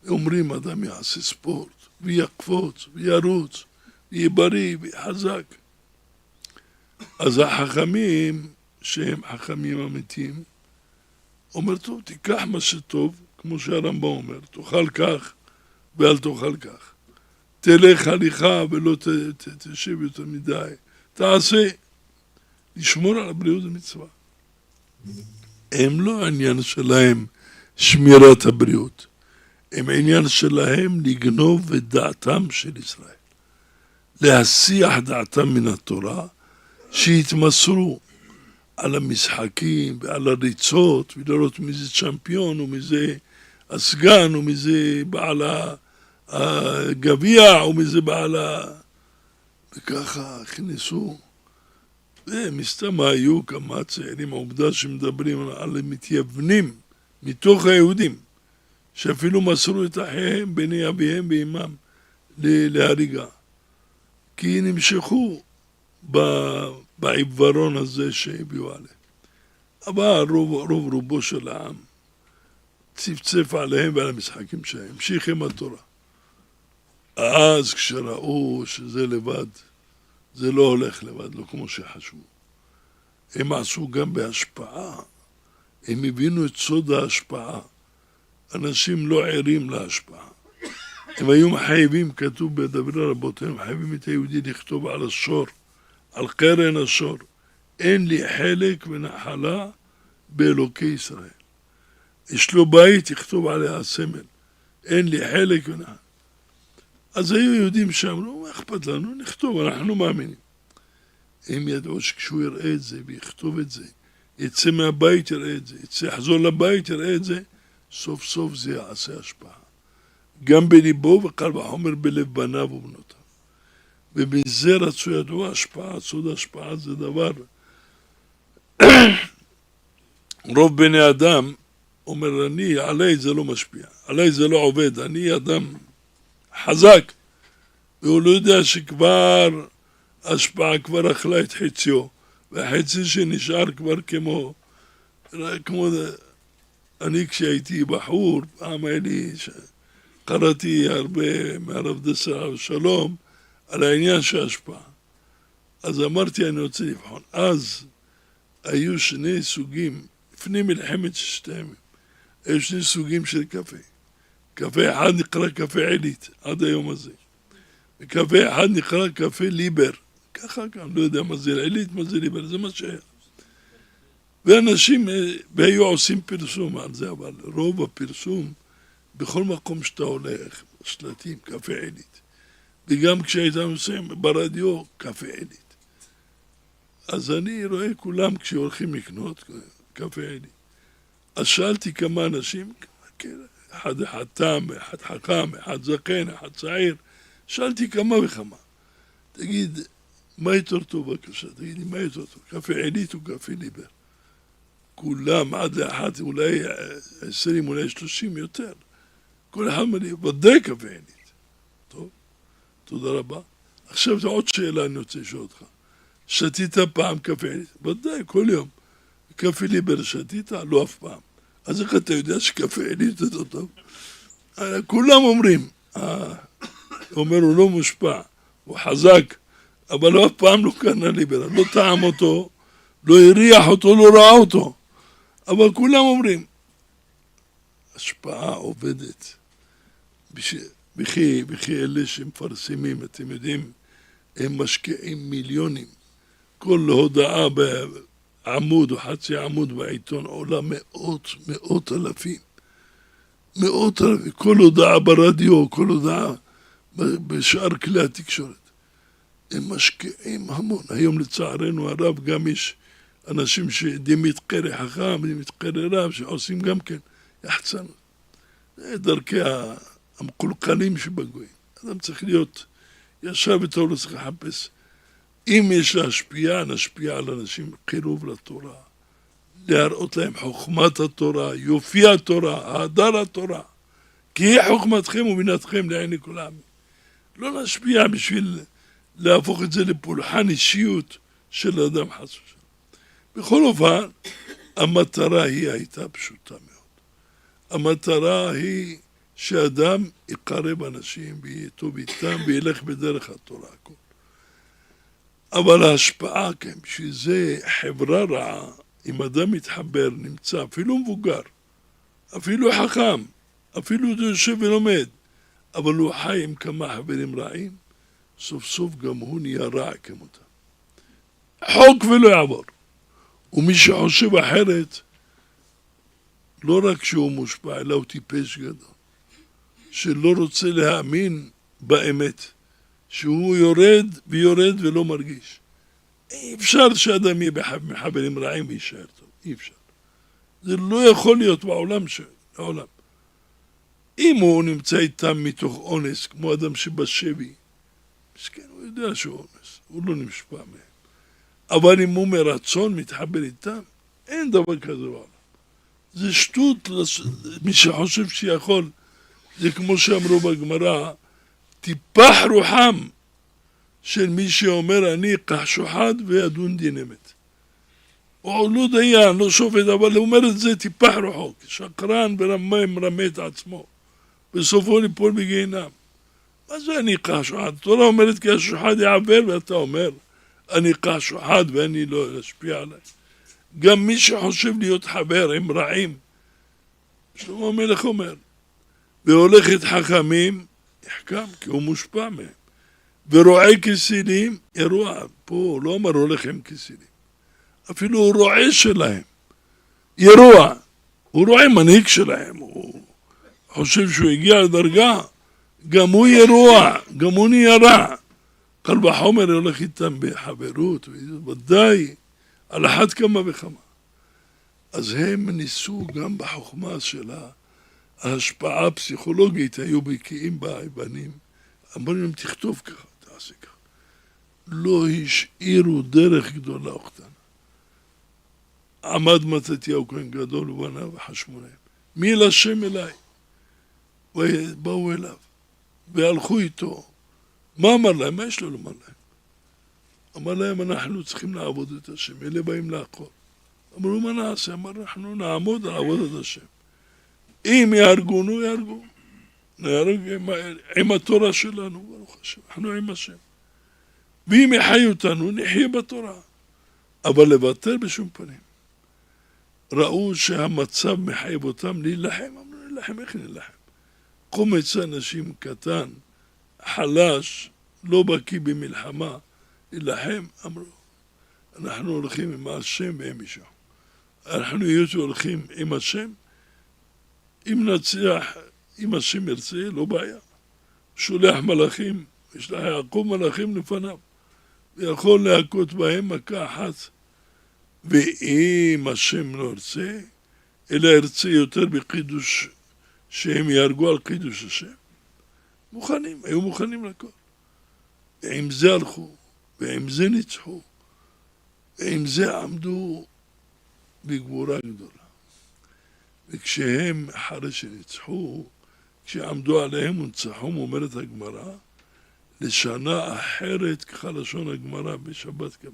אומרים אדם יעשה ספורט, ויקפוץ, וירוץ, ויהיה בריא, ויהיה חזק. אז החכמים, שהם חכמים אמיתיים, אומר, טוב, תיקח מה שטוב, כמו שהרמב"ם אומר, תאכל כך ואל תאכל כך. תלך הליכה ולא תשב יותר מדי. תעשה. לשמור על הבריאות ומצווה. הם לא העניין שלהם שמירת הבריאות. הם העניין שלהם לגנוב את דעתם של ישראל. להסיח דעתם מן התורה, שיתמסרו על המשחקים ועל הריצות, ולראות מי זה צ'מפיון, ומי זה הסגן, ומי זה בעל הגביע, ומי זה בעל וככה הכניסו. ומסתם היו כמה צעירים, העובדה שמדברים על המתייוונים מתוך היהודים, שאפילו מסרו את החייהם בני אביהם ואימם להריגה. כי נמשכו בעיוורון הזה שהביאו עליהם. אבל רובו של העם צפצף עליהם ועל המשחקים שלהם, המשיך עם התורה. אז כשראו שזה לבד, זה לא הולך לבד, לא כמו שחשבו. הם עשו גם בהשפעה, הם הבינו את סוד ההשפעה. אנשים לא ערים להשפעה. הם היו מחייבים, כתוב בדברי רבותיהם, מחייבים את היהודי לכתוב על השור, על קרן השור, אין לי חלק ונחלה באלוקי ישראל. יש לו בית, יכתוב עליה הסמל, אין לי חלק ונחלה. אז היו יהודים שאמרו, מה אכפת לנו? נכתוב, אנחנו מאמינים. הם ידעו שכשהוא יראה את זה ויכתוב את זה, יצא מהבית יראה את זה, יחזור לבית יראה את זה, סוף סוף זה יעשה השפעה. גם בליבו וקל וחומר בלב בניו ובנותיו. ובזה רצו ידעו השפעה, סוד השפעה זה דבר. רוב בני אדם אומר, עליי זה לא משפיע, עליי זה לא עובד, אני אדם חזק, והוא לא יודע שכבר השפעה כבר אכלה את חציו, והחצי שנשאר כבר כמו אני כשהייתי בחור, פעם היה לי, קראתי הרבה מהרב דסה שלום על העניין של ההשפעה. אז אמרתי, אני רוצה לבחון. אז היו שני סוגים, לפני מלחמת ששת הימים, היו שני סוגים של קפה. קפה אחד נקרא קפה עילית, עד היום הזה. וקפה אחד נקרא קפה ליבר. ככה גם, לא יודע מה זה עילית, מה זה ליבר, זה מה שהיה. ואנשים היו עושים פרסום על זה, אבל רוב הפרסום, בכל מקום שאתה הולך, שלטים, קפה עילית. וגם כשהיית עושים ברדיו, קפה עילית. אז אני רואה כולם כשהולכים לקנות קפה עילית. אז שאלתי כמה אנשים, אחד תם, אחד חכם, אחד זקן, אחד צעיר, שאלתי כמה וכמה. תגיד, מה יותר טוב בבקשה? תגידי, מה יותר טוב? קפה עילית או קפה ליבר? כולם עד לאחת, אולי 20, אולי 30 יותר. כל אחד מלא, ודאי קפה עילית. טוב, תודה רבה. עכשיו עוד שאלה אני רוצה לשאול אותך. שתית פעם קפה עילית? ודאי, כל יום. קפה ליבר שתית? לא אף פעם. אז איך אתה יודע שקפה עילית יותר טוב? כולם אומרים, אומר הוא לא מושפע, הוא חזק, אבל הוא אף פעם לא קנה ליברל, לא טעם אותו, לא הריח אותו, לא ראה אותו. אבל כולם אומרים, השפעה עובדת. וכי אלה שמפרסמים, אתם יודעים, הם משקיעים מיליונים. כל הודעה בעמוד או חצי עמוד בעיתון עולה מאות אלפים. כל הודעה ברדיו, כל הודעה בשאר כלי התקשורת. הם משקיעים המון. היום לצערנו הרב גם יש אנשים שדמית קרי חכם, דמית קרי רב, שעושים גם כן יחצנות. זה דרכי המקולקלים שבגויים. אדם צריך להיות ישר וטוב, לא צריך לחפש. אם יש להשפיע, נשפיע על אנשים קירוב לתורה. להראות להם חוכמת התורה, יופי התורה, הדר התורה. כי היא חוכמתכם ובינתכם לעיני כל העמים. לא נשפיע בשביל להפוך את זה לפולחן אישיות של אדם חס ושלום. בכל אופן, המטרה היא הייתה פשוטה מאוד. המטרה היא שאדם יקרב אנשים ויהיה טוב איתם וילך בדרך התורה הכל. אבל ההשפעה, כן, שזה חברה רעה, אם אדם מתחבר, נמצא, אפילו מבוגר, אפילו חכם, אפילו יושב ולומד, אבל הוא חי עם כמה חברים רעים, סוף סוף גם הוא נהיה רע כמותם. חוק ולא יעבור. ומי שחושב אחרת, לא רק שהוא מושפע, אלא הוא טיפש גדול, שלא רוצה להאמין באמת, שהוא יורד ויורד ולא מרגיש. אי אפשר שאדם יהיה מחברים רעים וישאר טוב, אי אפשר. זה לא יכול להיות בעולם העולם. אם הוא נמצא איתם מתוך אונס, כמו אדם שבשבי, מסכן, הוא יודע שהוא אונס, הוא לא נשפע מהם. אבל אם הוא מרצון מתחבר איתם, אין דבר כזה בעולם. זה שטות, מי שחושב שיכול, זה כמו שאמרו בגמרא, טיפח רוחם של מי שאומר אני אקח שוחד וידון דין אמת. הוא לא דיין, לא שופט, אבל הוא אומר את זה טיפח רוחו, שקרן ורמה מרמה את עצמו, בסופו ליפול בגיהינם. מה זה אני אקח שוחד? התורה אומרת כי השוחד יעבר, ואתה אומר אני אקח שוחד ואני לא אשפיע עליי. גם מי שחושב להיות חבר עם רעים, שלמה המלך אומר, והולך את חכמים, יחכם, כי הוא מושפע מהם. ורועה כסילים, ירוע. פה הוא לא אומר הולך עם כסילים. אפילו הוא רועה שלהם. ירוע. הוא רועה מנהיג שלהם. הוא חושב שהוא הגיע לדרגה. גם הוא ירוע. גם הוא נהיה רע. קל וחומר הולך איתם בחברות. ודאי, על אחת כמה וכמה. אז הם ניסו גם בחוכמה שלה. ההשפעה הפסיכולוגית היו בקיאים ביוונים. אמרו להם תכתוב ככה, תעשה ככה. לא השאירו דרך גדולה או קטנה. עמד מתתיהו כהן גדול ובניו וחשמו להם. מי להשם אליי? ובאו אליו והלכו איתו. מה אמר להם? מה יש לו לומר להם? אמר להם אנחנו צריכים לעבוד את השם. אלה באים לעקור. אמרו מה נעשה? אמר אנחנו נעמוד לעבוד את השם. אם יהרגונו, יהרגו. נהרג עם התורה שלנו, ברוך השם, אנחנו עם השם. ואם יחיו אותנו, נחיה בתורה. אבל לוותר בשום פנים. ראו שהמצב מחייב אותם להילחם, אמרו להילחם, איך להילחם? קומץ אנשים קטן, חלש, לא בקיא במלחמה, להילחם, אמרו, אנחנו הולכים עם השם ועם אישו. אנחנו הולכים עם השם, אם נצליח, אם השם ירצה, לא בעיה. שולח מלאכים, ישלח יעקב מלאכים לפניו, ויכול להכות בהם מכה אחת. ואם השם לא ירצה, אלא ירצה יותר בקידוש, שהם יהרגו על קידוש השם, מוכנים, היו מוכנים לכל. ועם זה הלכו, ועם זה ניצחו, ועם זה עמדו בגבורה גדולה. וכשהם, אחרי שניצחו, כשעמדו עליהם ונצחו, אומרת הגמרא, לשנה אחרת, ככה לשון הגמרא בשבת כבד,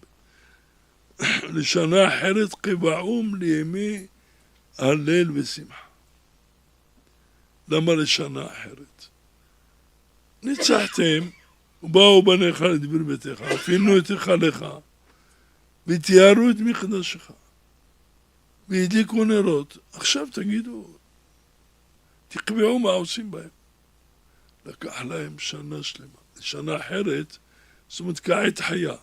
לשנה אחרת קבעום לימי הלל ושמחה. למה לשנה אחרת? ניצחתם, ובאו בניך לדבר ביתך, אפילו את היכלך, ותיארו את מקדשך, והדליקו נרות. עכשיו תגידו, תקבעו מה עושים בהם. לקח להם שנה שלמה, שנה אחרת, זאת אומרת כעת חיה.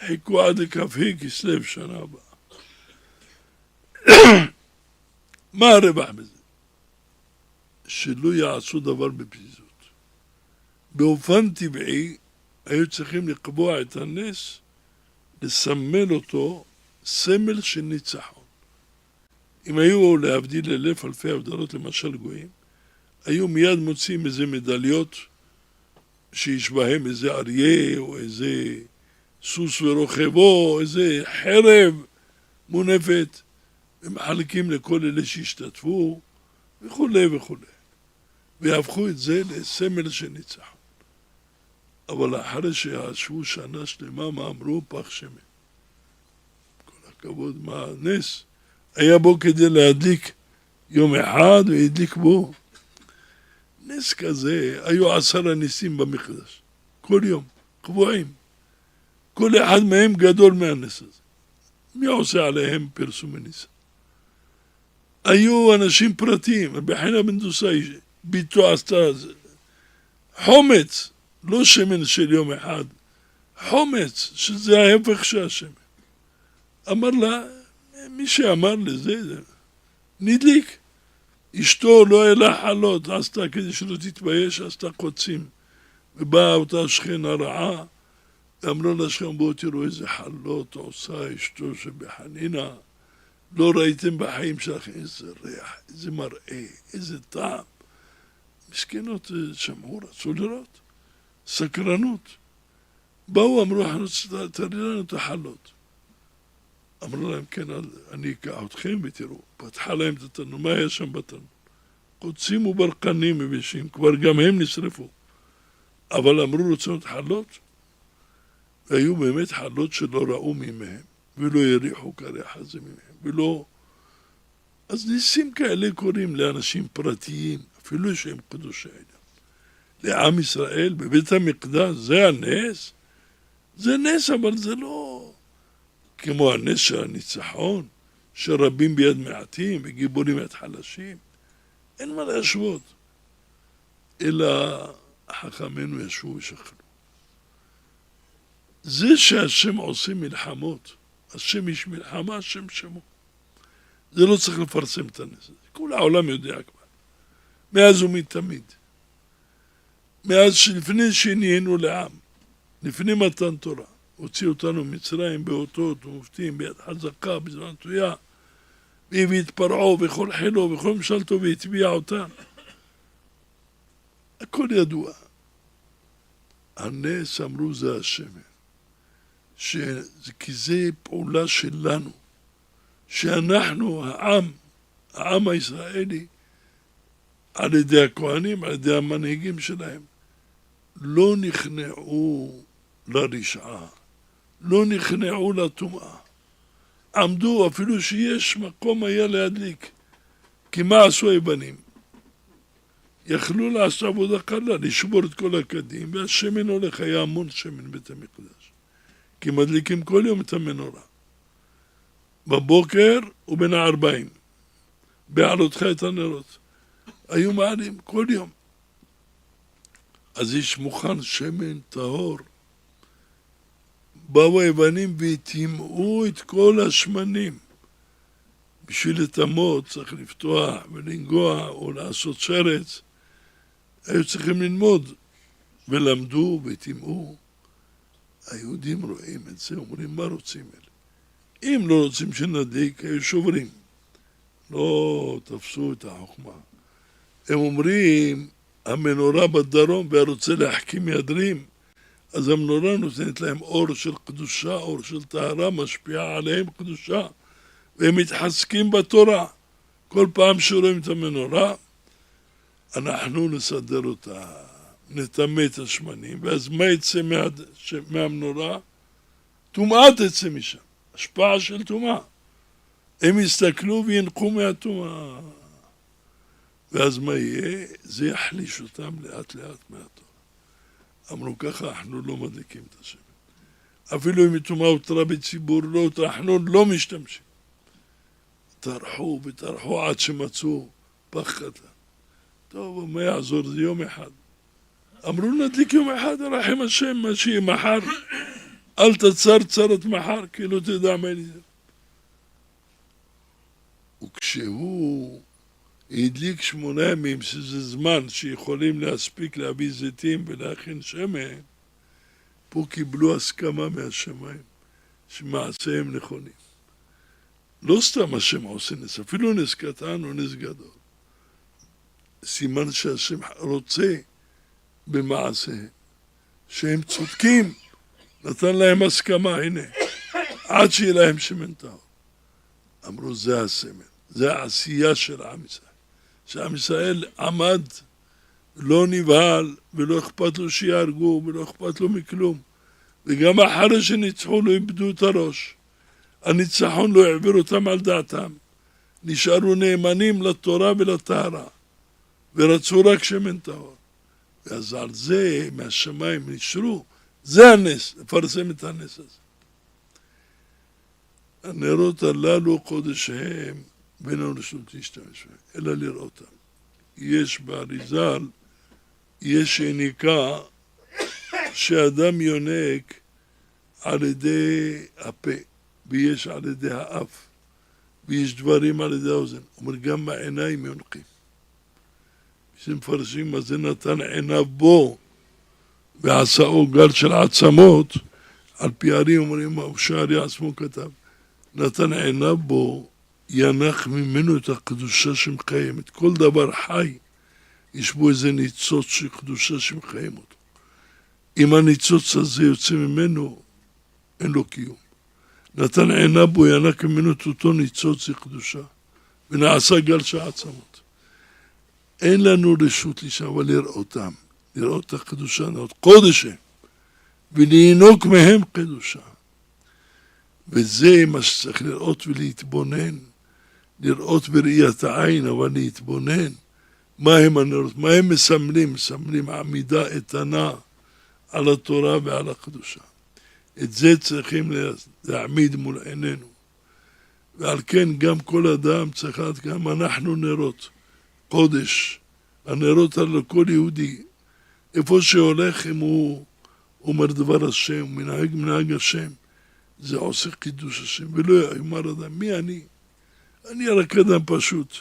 חיכו עד לכ"ה כסלו שנה הבאה. מה הרווח בזה? שלא יעשו דבר בפזיזות. באופן טבעי היו צריכים לקבוע את הנס, לסמל אותו סמל של ניצחון. אם היו להבדיל אלף אלפי הבדלות למשל גויים, היו מיד מוצאים איזה מדליות שיש בהם איזה אריה או איזה סוס ורוכבו, או איזה חרב מונפת, ומחלקים לכל אלה שהשתתפו וכו' וכו'. והפכו את זה לסמל של ניצחון. אבל אחרי שישבו שנה שלמה, מה אמרו? פח שמן. כל הכבוד, מה הנס? היה בו כדי להדליק יום אחד והדליק בו. נס כזה, היו 10 ניסים במקדש. כל יום, קבועים. כל אחד מהם גדול מהנס הזה. מי עושה עליהם פרסום הניסה? היו אנשים פרטיים, רבי חנינא בן דוסאי, ביתו עשתה חומץ, לא שמן של יום אחד, חומץ, שזה ההפך של השמן. אמר לה, מי שאמר לזה, נדליק. אשתו לא העלה חלות, עשתה כדי שלא תתבייש, עשתה קוצים. ובאה אותה שכנה רעה, ואמרו לשכם, בואו תראו איזה חלות עושה אשתו שבחנינא. לא ראיתם בחיים שלכם איזה ריח, איזה מראה, איזה טעם. מסכנות שמעו, רצו לראות. סקרנות. באו, אמרו, תראי לנו את החלות. אמרו להם, כן, אני אקח אתכם ותראו. פתחה להם את התנור, מה היה שם בתנור? קוצים וברקנים מבשים, כבר גם הם נשרפו. אבל אמרו, רוצים את חלות? והיו באמת חלות שלא ראו ממהם, ולא יריחו כריח הזה ממהם, ולא... אז ניסים כאלה קוראים לאנשים פרטיים, אפילו שהם קדושי עליון. לעם ישראל, בבית המקדש, זה הנס? זה נס, אבל זה לא כמו הנס של הניצחון, שרבים ביד מעטים וגיבורים ביד חלשים. אין מה להשוות. אלא חכמינו ישבו ושכלו. זה שהשם עושה מלחמות, השם יש מלחמה, השם שמו. זה לא צריך לפרסם את הנס הזה. כל העולם יודע כבר. מאז ומתמיד. מאז שלפני שנהיינו לעם, לפני מתן תורה, הוציא אותנו מצרים באותות ומופתים ביד חזקה, בזמן טויה, והביא את פרעה וכל חילו וכל ממשלתו והטביע אותם. הכל ידוע. הנס אמרו זה השמן. כי זה פעולה שלנו. שאנחנו, העם הישראלי, על ידי הכהנים, על ידי המנהיגים שלהם, לא נכנעו לרשעה, לא נכנעו לטומאה. עמדו אפילו שיש מקום היה להדליק. כי מה עשו היוונים? יכלו לעשות עבודה קלה, לשבור את כל הקדים, והשמן הולך, היה המון שמן בית המקדש. כי מדליקים כל יום את המנורה. בבוקר ובין 40, בעלותך את הנרות. היו מעלים כל יום. אז יש מוכן שמן טהור. באו היוונים והטימאו את כל השמנים. בשביל לטמות צריך לפתוח ולנגוע או לעשות שרץ. היו צריכים ללמוד. ולמדו וטימאו. היהודים רואים את זה, אומרים מה רוצים אלה. אם לא רוצים שנדליק, היו שוברים. לא תפסו את החוכמה. הם אומרים, המנורה בדרום והרוצה להחכים ידרים, אז המנורה נותנת להם אור של קדושה, אור של טהרה, משפיעה עליהם קדושה, והם מתחזקים בתורה. כל פעם שרואים את המנורה, אנחנו נסדר אותה, נטמא את השמנים, ואז מה יצא מהמנורה? טומאה תצא משם, השפעה של טומאה. הם יסתכלו וינקו מהטומאה. ואז מה יהיה? זה יחליש אותם לאט לאט מהתורה. אמרו ככה, אנחנו לא מדליקים את השמן. אפילו אם טומאה הותרה בציבור, אנחנו לא משתמשים. טרחו וטרחו עד שמצאו פח קטן. טוב, מה יעזור? זה יום אחד. אמרו נדליק יום אחד, רחם השם, מה שיהיה מחר. אל תצר צרת מחר, כי לא תדע מה אני זה. וכשהוא הדליק 8 ימים, שזה זמן שיכולים להספיק להביא זיתים ולהכין שמן, פה קיבלו הסכמה מהשמיים, שמעשיהם נכונים. לא סתם השם עושה נס, אפילו נס קטן או נס גדול. סימן שהשם רוצה במעשיהם, שהם צודקים, נתן להם הסכמה, הנה, עד שיהיה להם שמן טהור. אמרו, זה הסמל, זה העשייה של עם ישראל. שעם ישראל עמד, לא נבהל, ולא אכפת לו שיהרגו, ולא אכפת לו מכלום. וגם אחרי שניצחו לא איבדו את הראש. הניצחון לא העביר אותם על דעתם. נשארו נאמנים לתורה ולטהרה, ורצו רק שמן טהור. ואז על זה, מהשמיים נשרו, זה הנס, לפרסם את הנס הזה. הנרות הללו קודש הם, בין הרשות להשתמש בהם, אלא לראותם. יש באריזל, יש יניקה שאדם יונק על ידי הפה, ויש על ידי האף, ויש דברים על ידי האוזן. אומר, גם בעיניים יונקים. שמפרשים מה זה נתן עיניו בו, ועשה עוגל של עצמות, על פי הרים אומרים, שערי עצמו כתב, נתן עיניו בו, ינח ממנו את הקדושה שמקיימת. כל דבר חי, יש בו איזה ניצוץ של קדושה שמקיים אותו. אם הניצוץ הזה יוצא ממנו, אין לו קיום. נתן עיניו בו, ינח ממנו את אותו ניצוץ של קדושה, ונעשה גל של עצמות. אין לנו רשות לשם, אבל לראותם, לראות את הקדושה, לראות קודש הם, ולינוק מהם קדושה. וזה מה שצריך לראות ולהתבונן, לראות בראיית העין, אבל להתבונן. מה הם הנרות? מה הם מסמלים? מסמלים עמידה איתנה על התורה ועל הקדושה. את זה צריכים להעמיד מול עינינו. ועל כן גם כל אדם צריך לדעת גם אנחנו נרות. קודש, הנרות על כל יהודי. איפה שהולך אם הוא אומר דבר השם, מנהג מנהג השם. זה עושה קידוש השם, ולא יאמר אדם, מי אני? אני רק אדם פשוט.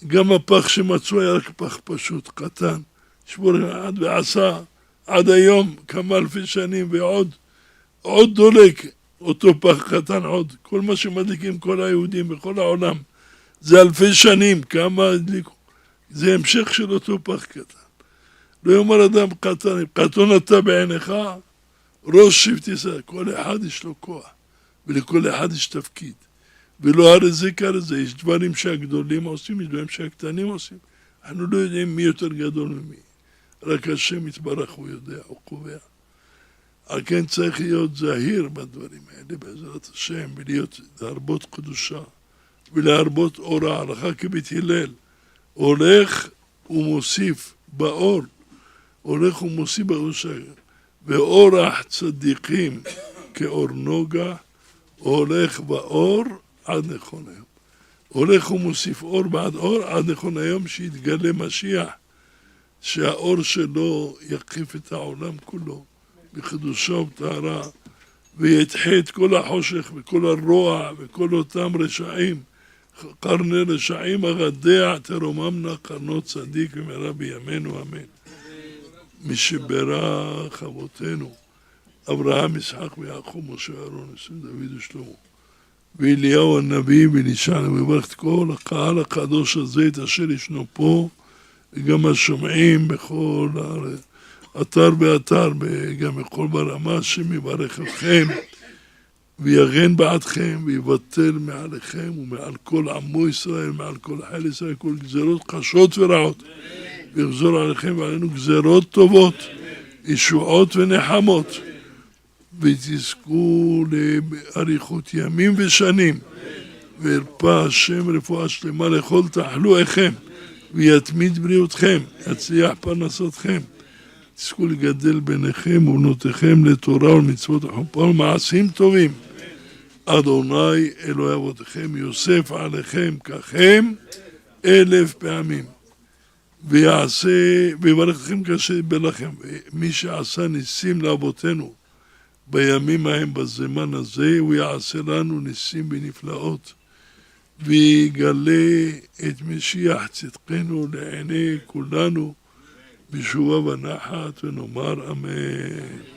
גם הפח שמצאו היה רק פח פשוט, קטן, שבור עד ועשה, עד היום, כמה אלפי שנים, ועוד דולק, אותו פח קטן עוד. כל מה שמדליקים כל היהודים בכל העולם, זה אלפי שנים, כמה הדליקו. זה המשך של אותו פח קטן. לא יאמר אדם קטן, קטון אתה בעיניך, ראש שבט ישראל, כל אחד יש לו כוח, ולכל אחד יש תפקיד. ולא הרי זה כזה, יש דברים שהגדולים עושים, יש דברים שהקטנים עושים. אנחנו לא יודעים מי יותר גדול ממי. רק השם יתברך הוא יודע, הוא קובע. על כן צריך להיות זהיר בדברים האלה, בעזרת השם, ולהרבות קדושה, ולהרבות אור ההלכה כבית הלל. הולך ומוסיף באור, הולך ומוסיף בראשה. ואורח צדיקים כאור נוגה, הולך באור עד נכון היום. הולך ומוסיף אור בעד אור עד נכון היום שיתגלה משיח, שהאור שלו יקיף את העולם כולו, בקדושה ובטהרה, וידחה את כל החושך וכל הרוע וכל אותם רשעים, קרני רשעים אגדע תרומם נא קרנות צדיק במהרה בימינו אמן. מי שברך אבותינו, אברהם, יצחק ויעקב, משה אהרון, דוד ושלמה, ואליהו הנביא ואלישע, וברך את כל הקהל הקדוש הזה, את אשר ישנו פה, וגם השומעים בכל אתר באתר, וגם בכל ברמה, השם יברך אתכם, ויגן בעדכם, ויבטל מעליכם, ומעל כל עמו ישראל, מעל כל חיל ישראל, כל גזרות קשות ורעות. ויחזור עליכם ועלינו גזרות טובות, ישועות ונחמות, ותזכו לאריכות ימים ושנים, וירפא השם רפואה שלמה לכל תחלואיכם, ויתמיד בריאותכם, יצליח פרנסתכם, תזכו לגדל ביניכם ובנותיכם לתורה ולמצוות וחופה ולמעשים טובים. אדוני אלוהי אבותיכם יוסף עליכם ככם 1000 פעמים. ויברך אתכם כאשר ידבר לכם. מי שעשה ניסים לאבותינו בימים ההם בזמן הזה, הוא יעשה לנו ניסים ונפלאות. ויגלה את משיח צדקנו לעיני כולנו בשובה ונחת, ונאמר אמן.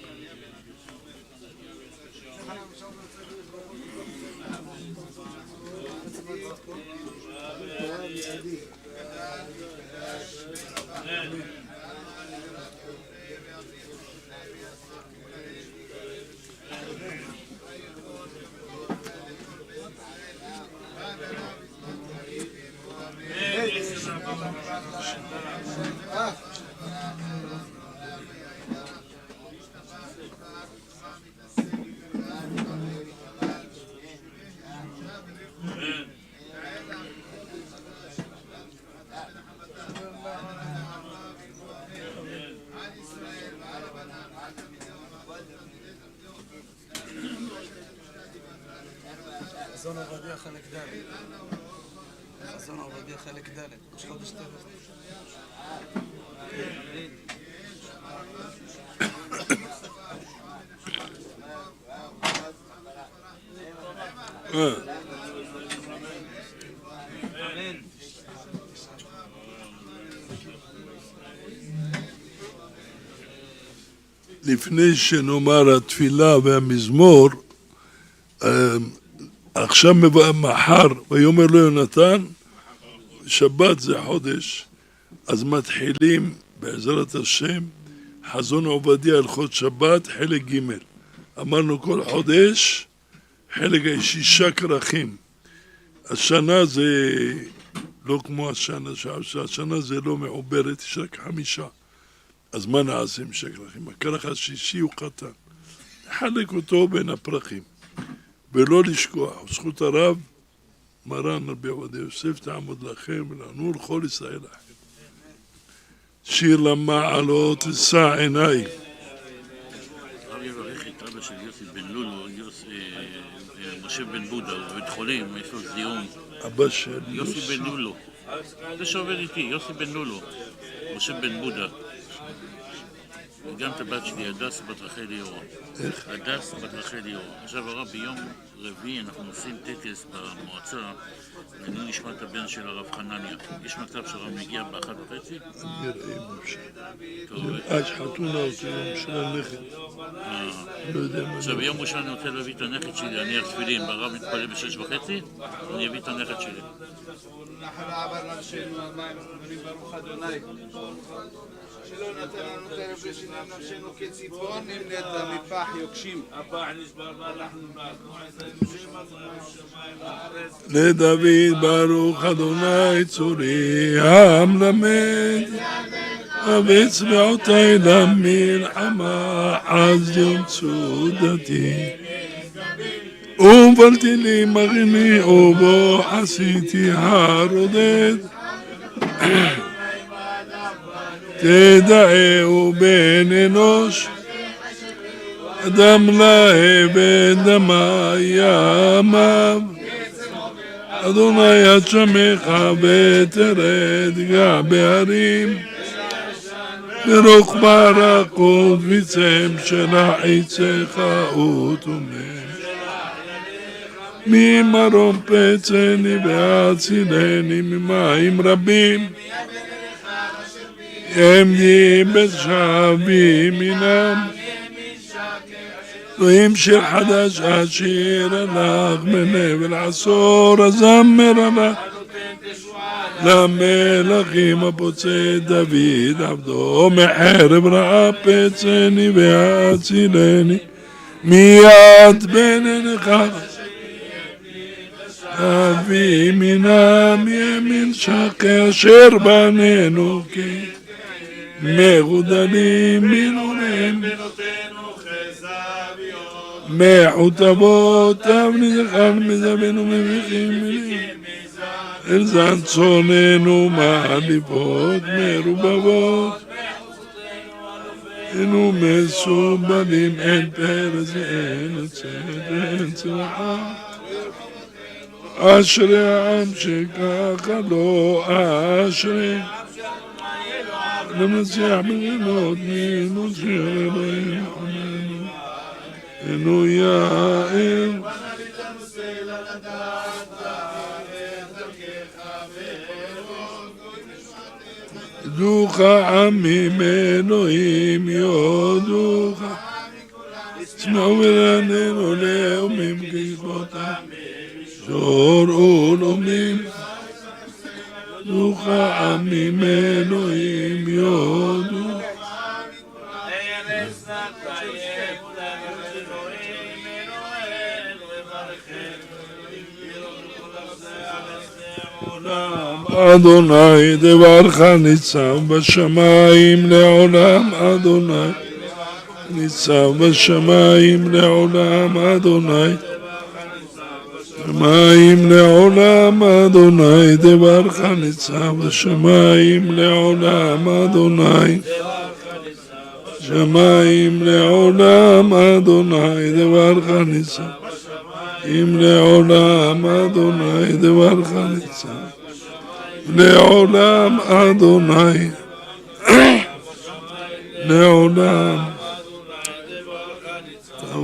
חזון עובדיה חלק ד'. חזון עובדיה חלק ד'. ראש חודש טבת. לפני שנאמר התפילה והמזמור, עכשיו מחר, ויאמר לו יונתן, שבת זה חודש, אז מתחילים בעזרת השם חזון עובדיה הלכות שבת חלק ג'. אמרנו כל חודש חלק 6 כרכים. השנה זה לא כמו השנה, השנה זה לא מעוברת, יש רק 5. אז מה נעשה עם 6 כרכים? הכרך השישי הוא קטן, נחלק אותו בין הפרחים. ולא לשכוח, זכות הרב, מרן רבי עובדיה יוסף תעמוד לכם ולנו לכל ישראל אחר. שיר למעלות אשא עיניי. הרב יברך את אבא של יוסי בן לולו, משה בן בודה, הוא בבית חולים, יש לו זיהום. אבא של יוסי בן לולו. זה שעובד איתי, יוסי בן לולו, משה בן בודה. וגם את הבת שלי, הדס בת רחל ליאור. איך? הדס בת רחל ליאור. עכשיו הרב, ביום רביעי אנחנו עושים טקס במועצה ואני נשמע את הבן של הרב חנניה. יש מצב שהרב מגיע ב13:30? נראה אם אפשר. טוב. חתונה אותי יום של הנכד. לא יודע מה. עכשיו ביום ראשון אני רוצה להביא את הנכד שלי, אני תפילין, והרב מתפלל ב6:30, אני אביא את הנכד שלי. שלא נתן לנו טרף לשינם נפשנו כציפור נמנית מפח יוקשים. לדוד ברוך אדוני צורי המלמד ובצבעותי למלחמה עז יום צודתי ובלתי לי מגני ובו עשיתי הרודד תדעהו בן אנוש אדם לעבד דמה ימיו אדוני עד שמך ותרד גע בהרים ברוך ברקות ויצם של חיצך ותומם ממרום פצני והצילני ממים רבים ימני בשבי מינם אלוהים שיר חדש אשיר לך בנבל עשור הזמר לך למלכים הפוצע דוד עבדו מחרב רעה פצני והצילני מיד בין עיניך אבי מינם ימין שקר אשר בנינו כי מגודלים מנורים מחוט אבות אבניזכן מזבנו מביכים מילים אל זן צוננו מעליבות מרובבות אינו מסובלים אין פרס אין צדק צלחה אשרי העם שככה לא אשרי למנצח בלילות נינו שיר אלוהים חוננו אינו יאיר יודוך עמים אלוהים יודוך שמעו ורננו לאומים כגבותם שור עולמים יודוך עמים אלוהים יודוך אדוני דברך ניצב בשמיים לעולם אדוני ניצב בשמיים לעולם אדוני שמיים לעולם אדוני דברך ניצב בשמיים לעולם אדוני שמיים לעולם אדוני דברך ניצב אם לעולם אדוני דברך ניצב לעולם אדוני לעולם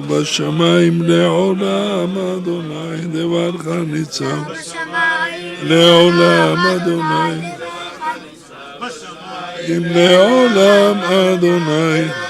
בשמיים לעולם אדוני דברך ניצב לעולם אדוני אם לעולם אדוני